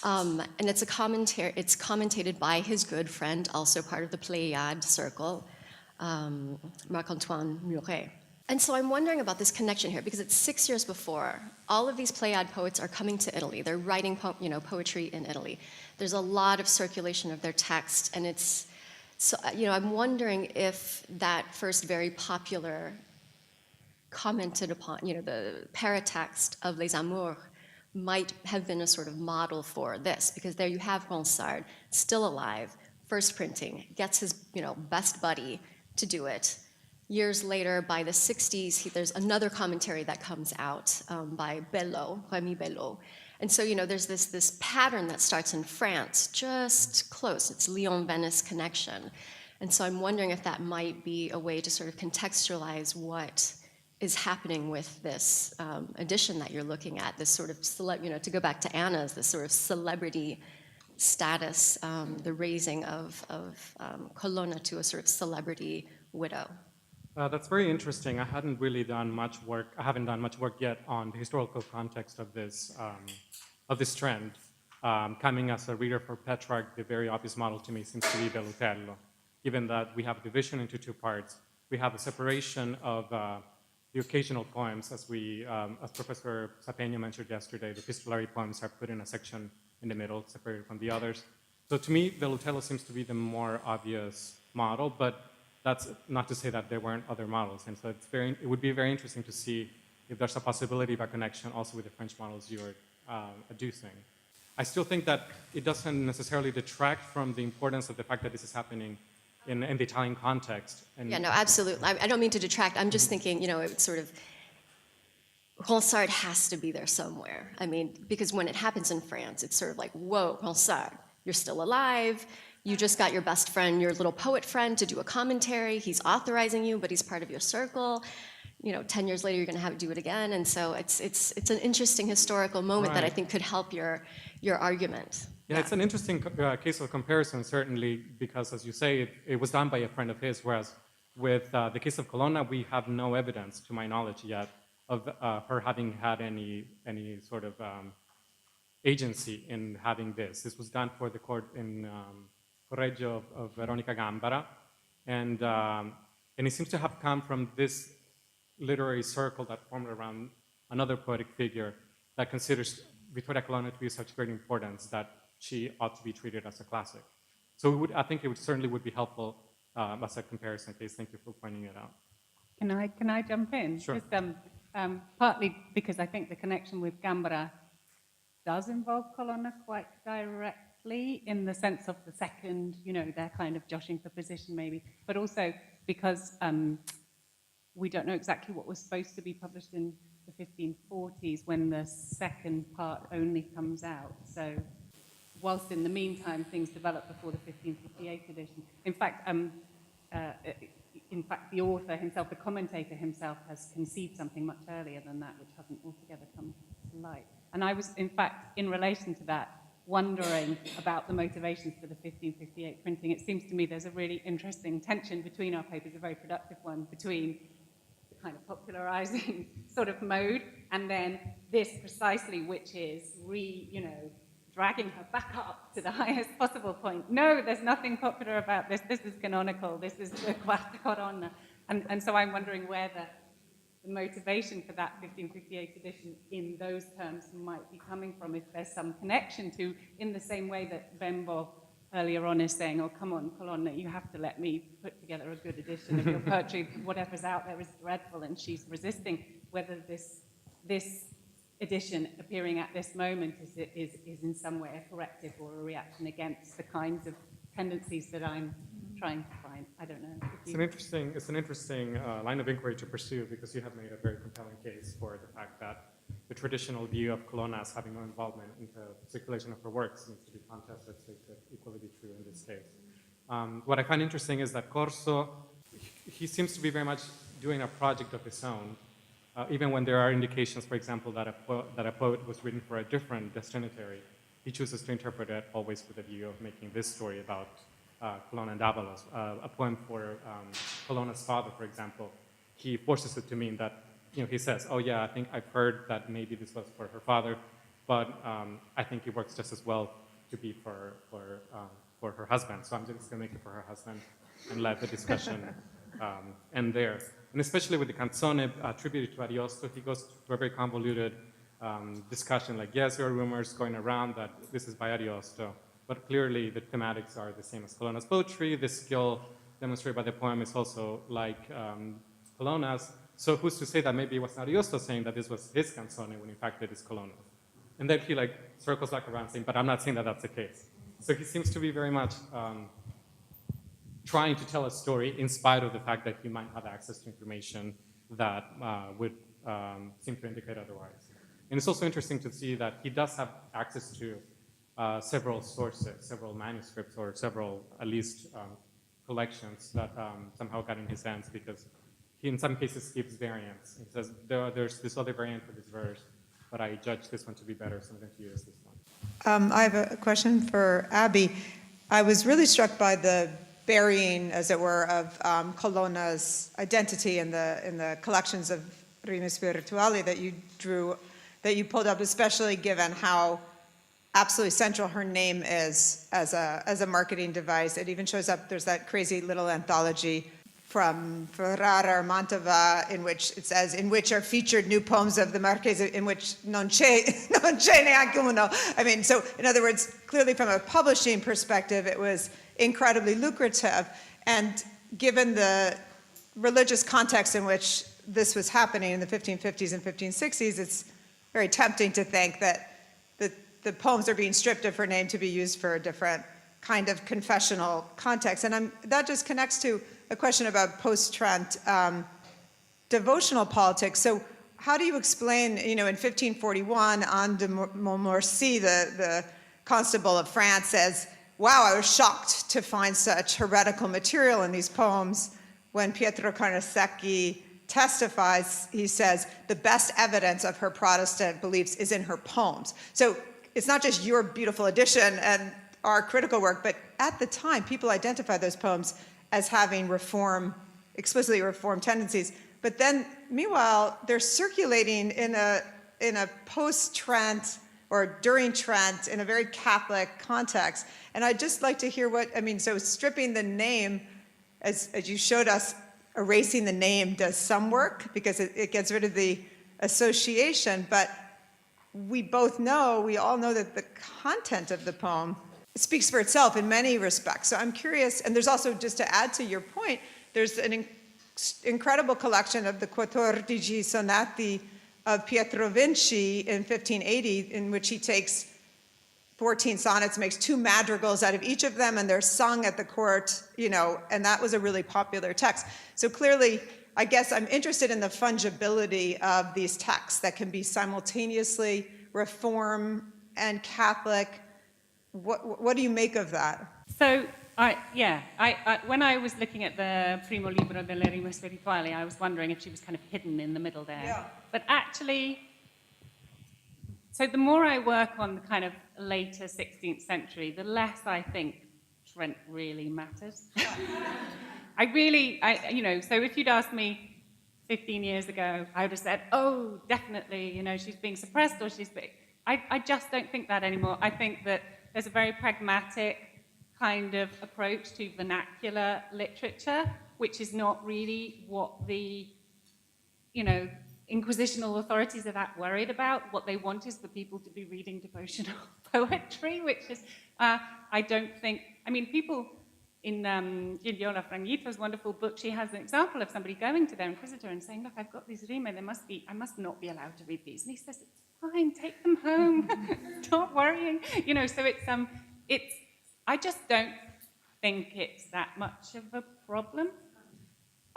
S6: And it's a commentary. It's commentated by his good friend, also part of the Pléiade circle, Marc-Antoine Muret. And so I'm wondering about this connection here, because it's 6 years before. All of these Pléiade poets are coming to Italy. They're writing poetry in Italy. There's a lot of circulation of their text, and it's, so, I'm wondering if that first very popular commented upon, the paratext of Les Amours might have been a sort of model for this, because there you have Ronsard, still alive, first printing, gets his best buddy to do it. Years later, by the 60s, there's another commentary that comes out by Bello, Remy Bello. And so, there's this pattern that starts in France, just close. It's Lyon-Venice connection. And so I'm wondering if that might be a way to sort of contextualize what is happening with this edition that you're looking at, this sort of, to go back to Anna's, this sort of celebrity status, the raising of Colonna to a sort of celebrity widow.
S4: That's very interesting. I haven't done much work yet on the historical context of this trend. Coming as a reader for Petrarch, the very obvious model to me seems to be Velutello. Given that we have a division into two parts, we have a separation of the occasional poems, as Professor Sapegno mentioned yesterday. The epistolary poems are put in a section in the middle, separated from the others. So to me, Velutello seems to be the more obvious model, but that's not to say that there weren't other models. And so it would be very interesting to see if there's a possibility of a connection also with the French models you were adducing. I still think that it doesn't necessarily detract from the importance of the fact that this is happening in the Italian context. And
S6: yeah, no, absolutely. I don't mean to detract. I'm just thinking, it's sort of, Ronsard has to be there somewhere. I mean, because when it happens in France, it's sort of like, whoa, Ronsard, you're still alive. You just got your best friend, your little poet friend, to do a commentary. He's authorizing you, but he's part of your circle. 10 years later, you're going to have to do it again. And so it's an interesting historical moment that I think could help your argument.
S4: Yeah, it's an interesting case of comparison, certainly, because, as you say, it was done by a friend of his, whereas with the case of Colonna, we have no evidence, to my knowledge yet, of her having had any sort of agency in having this. This was done for the court in Correggio of Veronica Gambara, and it seems to have come from this literary circle that formed around another poetic figure that considers Vittoria Colonna to be of such great importance that she ought to be treated as a classic. So I think it certainly would be helpful as a comparison case. Thank you for pointing it out.
S3: Can I jump in?
S4: Sure.
S3: Just, partly because I think the connection with Gambara does involve Colonna quite directly in the sense of the second, they're kind of joshing for position maybe, but also because we don't know exactly what was supposed to be published in the 1540s when the second part only comes out. So whilst in the meantime things develop before the 1558 edition. In fact, the author himself, the commentator himself, has conceived something much earlier than that, which hasn't altogether come to light. And I was, in fact, in relation to that, wondering about the motivations for the 1558 printing. It seems to me there's a really interesting tension between our papers, a very productive one, between the kind of popularizing sort of mode and then this precisely, which is dragging her back up to the highest possible point. No, there's nothing popular about this. This is canonical. This is the Quarta Corona. And so I'm wondering where the motivation for that 1558 edition in those terms might be coming from, if there's some connection to, in the same way that Bembo earlier on is saying, oh, come on, Colonna, you have to let me put together a good edition of your poetry. Whatever's out there is dreadful, and she's resisting whether this edition appearing at this moment is in some way a corrective or a reaction against the kinds of tendencies that I'm trying to find. I don't know.
S4: It's an interesting line of inquiry to pursue, because you have made a very compelling case for the fact that the traditional view of Colonna as having no involvement in the circulation of her works needs to be contested, so it could equally be true in this case. What I find interesting is that Corso, he seems to be very much doing a project of his own, even when there are indications, for example, that a poet was written for a different destinatary. He chooses to interpret it always with a view of making this story about Colonna and Davalos. A poem for Colonna's father, for example, he forces it to mean that, he says, oh yeah, I think I've heard that maybe this was for her father, but I think it works just as well to be for her husband. So I'm just going to make it for her husband and let the discussion end there. And especially with the canzone attributed to Ariosto, he goes to a very convoluted discussion, like, yes, there are rumors going around that this is by Ariosto, but clearly the thematics are the same as Colonna's poetry. The skill demonstrated by the poem is also like Colonna's. So who's to say that maybe it was Ariosto saying that this was his canzone when in fact it is Colonna's? And then he like circles back around saying, but I'm not saying that that's the case. So he seems to be very much trying to tell a story in spite of the fact that he might have access to information that would seem to indicate otherwise. And it's also interesting to see that he does have access to several sources, several manuscripts, or several, at least, collections that somehow got in his hands, because he, in some cases, gives variants. He says, there's this other variant for this verse, but I judge this one to be better, so I'm going to use this one.
S7: I have a question for Abby. I was really struck by the burying, as it were, of Colonna's identity in the collections of rime spirituali that you drew, that you pulled up, especially given how absolutely central her name is as a marketing device. It even shows up, there's that crazy little anthology from Ferrara or Mantova in which it says, in which are featured new poems of the Marquese, in which non c'è neanche uno. I mean, so in other words, clearly from a publishing perspective, it was incredibly lucrative. And given the religious context in which this was happening in the 1550s and 1560s, it's very tempting to think that the poems are being stripped of her name to be used for a different kind of confessional context. And that just connects to a question about post-Trent devotional politics. So how do you explain, in 1541, Anne de Montmorency, the constable of France, says, wow, I was shocked to find such heretical material in these poems. When Pietro Carnesecchi testifies, he says, the best evidence of her Protestant beliefs is in her poems. So it's not just your beautiful edition and our critical work, but at the time, people identified those poems as having explicitly reform tendencies. But then, meanwhile, they're circulating in a post-Trent or during Trent in a very Catholic context. And I'd just like to hear so stripping the name, as you showed us, erasing the name does some work because it gets rid of the association, but we all know that the content of the poem speaks for itself in many respects. So I'm curious, and there's also, just to add to your point, there's an incredible collection of the 14 sonati of Pietro Vinci in 1580, in which he takes 14 sonnets, makes 2 madrigals out of each of them, and they're sung at the court, and that was a really popular text. So clearly, I guess I'm interested in the fungibility of these texts that can be simultaneously Reform and Catholic. What do you make of that?
S3: So, when I was looking at the primo libro delle rime spirituali, I was wondering if she was kind of hidden in the middle there.
S7: Yeah.
S3: But actually, so the more I work on the kind of later 16th century, the less I think Trent really matters. So if you'd asked me 15 years ago, I would have said, oh, definitely, she's being suppressed or I just don't think that anymore. I think that there's a very pragmatic kind of approach to vernacular literature, which is not really what the, inquisitional authorities are that worried about. What they want is for people to be reading devotional poetry, which is, I don't think, people in Gigliola Fragnito's wonderful book, she has an example of somebody going to their inquisitor and saying, look, I've got these rime, I must not be allowed to read these. And he says, it's fine, take them home, stop worrying. So I just don't think it's that much of a problem.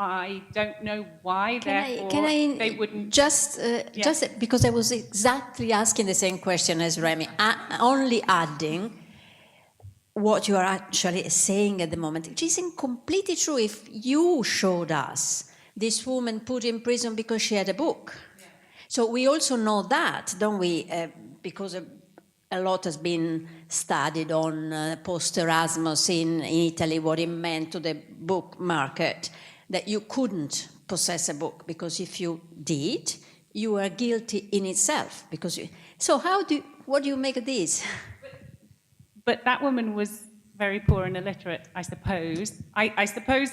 S3: I don't know why, they wouldn't...
S8: Just because I was exactly asking the same question as Remy, only adding what you are actually saying at the moment, which isn't completely true. If you showed us this woman put in prison because she had a book. Yeah. So we also know that, don't we? Because a lot has been studied on post-Erasmus in Italy, what it meant to the book market, that you couldn't possess a book, because if you did, you were guilty in itself. So what do you make of this?
S3: But that woman was very poor and illiterate, I suppose. I suppose,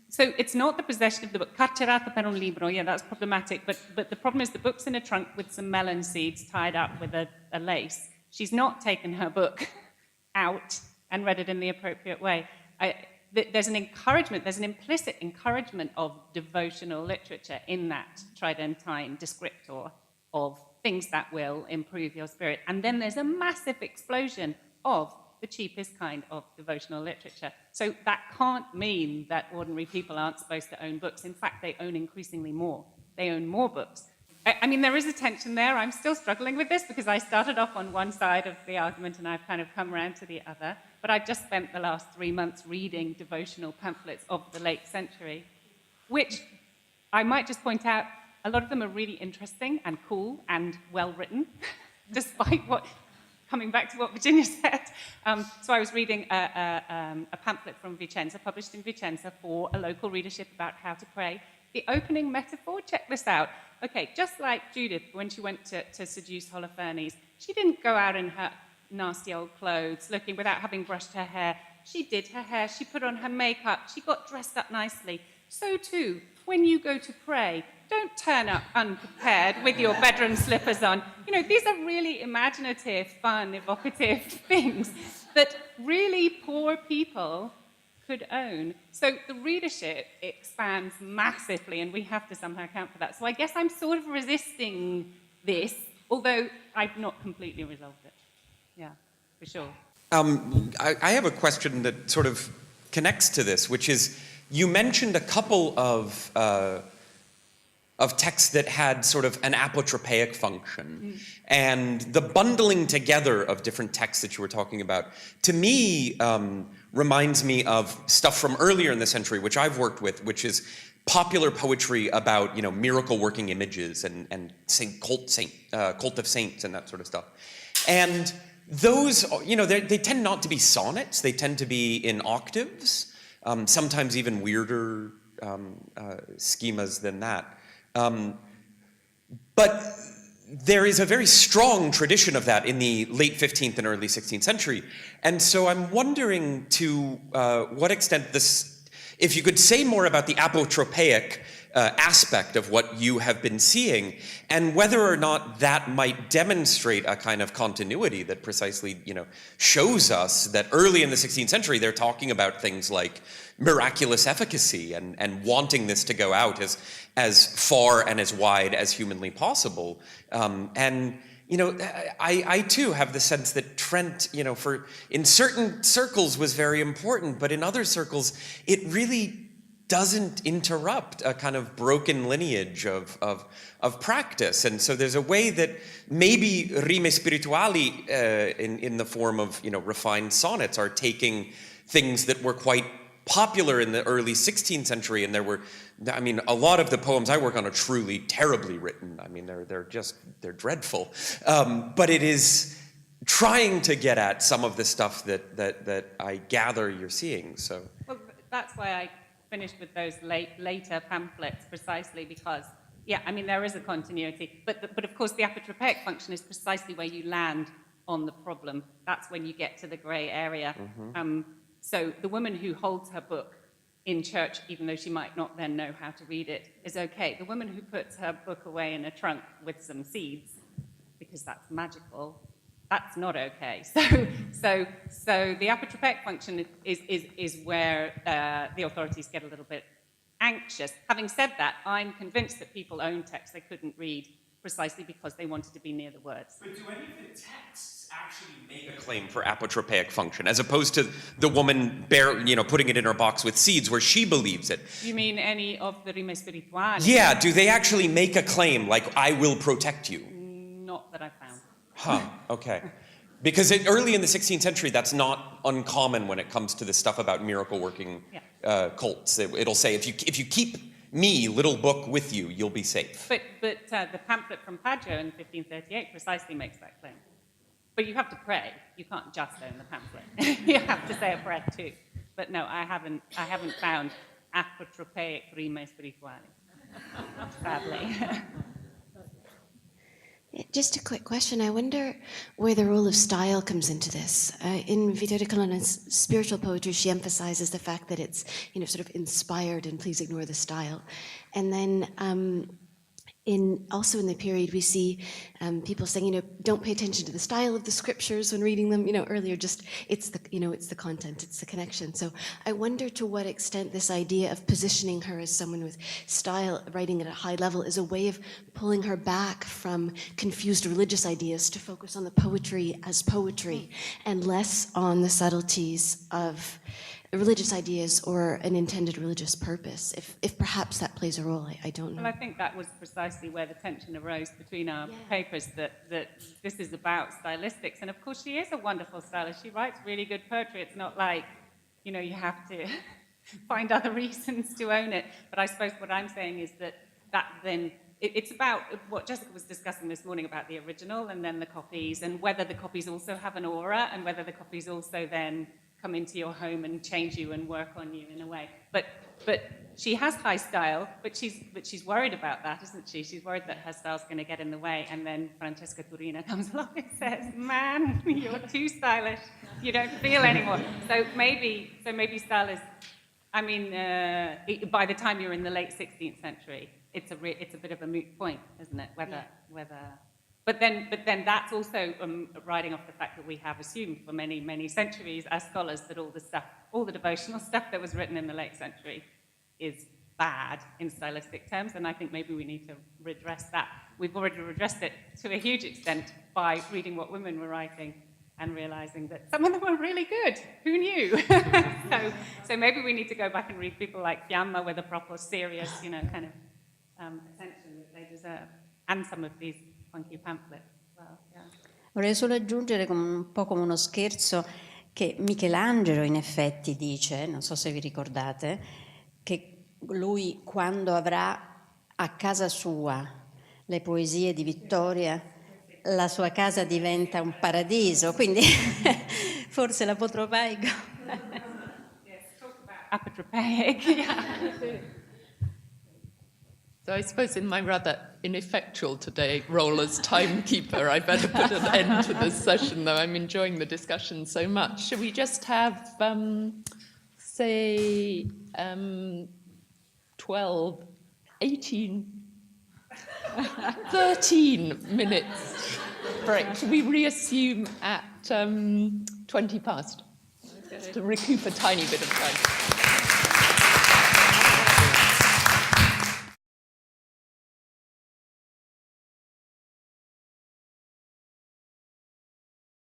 S3: so it's not the possession of the book. Carcerata per un libro, yeah, that's problematic. But the problem is the book's in a trunk with some melon seeds tied up with a lace. She's not taken her book out and read it in the appropriate way. There's an implicit encouragement of devotional literature in that Tridentine descriptor of things that will improve your spirit. And then there's a massive explosion of the cheapest kind of devotional literature. So that can't mean that ordinary people aren't supposed to own books. In fact, they own increasingly more. They own more books. I mean, there is a tension there. I'm still struggling with this because I started off on one side of the argument and I've kind of come around to the other. But I've just spent the last 3 months reading devotional pamphlets of the late century, which I might just point out, a lot of them are really interesting and cool and well-written, despite what, coming back to what Virginia said. So I was reading a pamphlet from Vicenza, published in Vicenza, for a local readership about how to pray. The opening metaphor, check this out. Okay, just like Judith, when she went to seduce Holofernes, she didn't go out in her nasty old clothes, looking without having brushed her hair. She did her hair, she put on her makeup, she got dressed up nicely. So too, when you go to pray, don't turn up unprepared with your bedroom slippers on. You know, these are really imaginative, fun, evocative things that really poor people could own. So the readership expands massively, and we have to somehow account for that. So I guess I'm sort of resisting this, although I've not completely resolved it. Yeah, for sure.
S9: I have a question that sort of connects to this, which is, you mentioned a couple of texts that had sort of an apotropaic function, and the bundling together of different texts that you were talking about, to me, reminds me of stuff from earlier in the century, which I've worked with, which is popular poetry about, you know, miracle-working images and cult of saints and that sort of stuff. And those, you know, they tend not to be sonnets. They tend to be in octaves, sometimes even weirder schemas than that. But there is a very strong tradition of that in the late 15th and early 16th century. And so I'm wondering to what extent this, if you could say more about the apotropaic aspect of what you have been seeing, and whether or not that might demonstrate a kind of continuity that precisely, you know, shows us that early in the 16th century they're talking about things like miraculous efficacy and wanting this to go out as far and as wide as humanly possible. And you know, I too have the sense that Trent, you know, in certain circles was very important, but in other circles it really doesn't interrupt a kind of broken lineage of practice. And so there's a way that maybe rime spirituali in the form of, you know, refined sonnets are taking things that were quite popular in the early 16th century, and there were, I mean, a lot of the poems I work on are truly terribly written. I mean, they're dreadful. But it is trying to get at some of the stuff that I gather you're seeing. So,
S3: well, that's why I finished with those later pamphlets, precisely because, yeah, I mean, there is a continuity, but of course the apotropaic function is precisely where you land on the problem. That's when you get to the grey area. Mm-hmm. So the woman who holds her book in church, even though she might not then know how to read it, is okay. The woman who puts her book away in a trunk with some seeds, because that's magical, that's not okay. So the apotropaic function is where the authorities get a little bit anxious. Having said that, I'm convinced that people own texts they couldn't read precisely because they wanted to be near the words.
S9: But do any of the texts actually make a claim for apotropaic function, as opposed to the woman putting it in her box with seeds where she believes it?
S3: You mean any of the rime spirituali?
S9: Yeah, do they actually make a claim like, I will protect you?
S3: Not that I found.
S9: Huh, okay. Because early in the 16th century, that's not uncommon when it comes to this stuff about miracle-working cults. It'll say, if you keep me, little book, with you, you'll be safe.
S3: But the pamphlet from Paggio in 1538 precisely makes that claim. But you have to pray. You can't just own the pamphlet. You have to say a prayer too. But no, I haven't found apotropaic rime spirituali, sadly.
S10: Just a quick question. I wonder where the role of style comes into this. In Vittoria Colonna's spiritual poetry, she emphasizes the fact that it's, sort of inspired and please ignore the style. And then also in the period, we see people saying, don't pay attention to the style of the scriptures when reading them. Earlier, just it's the content, it's the connection. So I wonder to what extent this idea of positioning her as someone with style, writing at a high level, is a way of pulling her back from confused religious ideas to focus on the poetry as poetry and less on the subtleties of religious ideas or an intended religious purpose, if perhaps that plays a role, I don't know.
S3: Well, I think that was precisely where the tension arose between our papers, that this is about stylistics. And of course, she is a wonderful stylist. She writes really good poetry. It's not like, you have to find other reasons to own it. But I suppose what I'm saying is that then, it's about what Jessica was discussing this morning about the original and then the copies, and whether the copies also have an aura, and whether the copies also then come into your home and change you and work on you in a way. But she has high style, but she's worried about that, isn't she? She's worried that her style's going to get in the way, and then Francesca Turina comes along and says, "Man, you're too stylish. You don't feel anymore." So maybe style is. I mean, by the time you're in the late 16th century, it's a bit of a moot point, isn't it? Whether. But then that's also riding off the fact that we have assumed for many, many centuries as scholars that all the devotional stuff that was written in the late century is bad in stylistic terms, and I think maybe we need to redress that. We've already redressed it to a huge extent by reading what women were writing and realizing that some of them were really good. Who knew? So maybe we need to go back and read people like Fiamma with a proper serious, kind of attention that they deserve, and some of these funky pamphlets as well. Yeah.
S8: Vorrei solo aggiungere un po' come uno scherzo che Michelangelo in effetti dice, non so se vi ricordate, che lui quando avrà a casa sua le poesie di Vittoria, la sua casa diventa un paradiso, quindi forse l'apotropaico.
S3: Yes, talk about apotropaic. Yeah.
S1: So I suppose in my rather ineffectual today role as timekeeper, I better put an end to this session, though I'm enjoying the discussion so much. Should we just have, 12, 18, 13 minutes break? Should we reassume at 20 past? To recoup a tiny bit of time.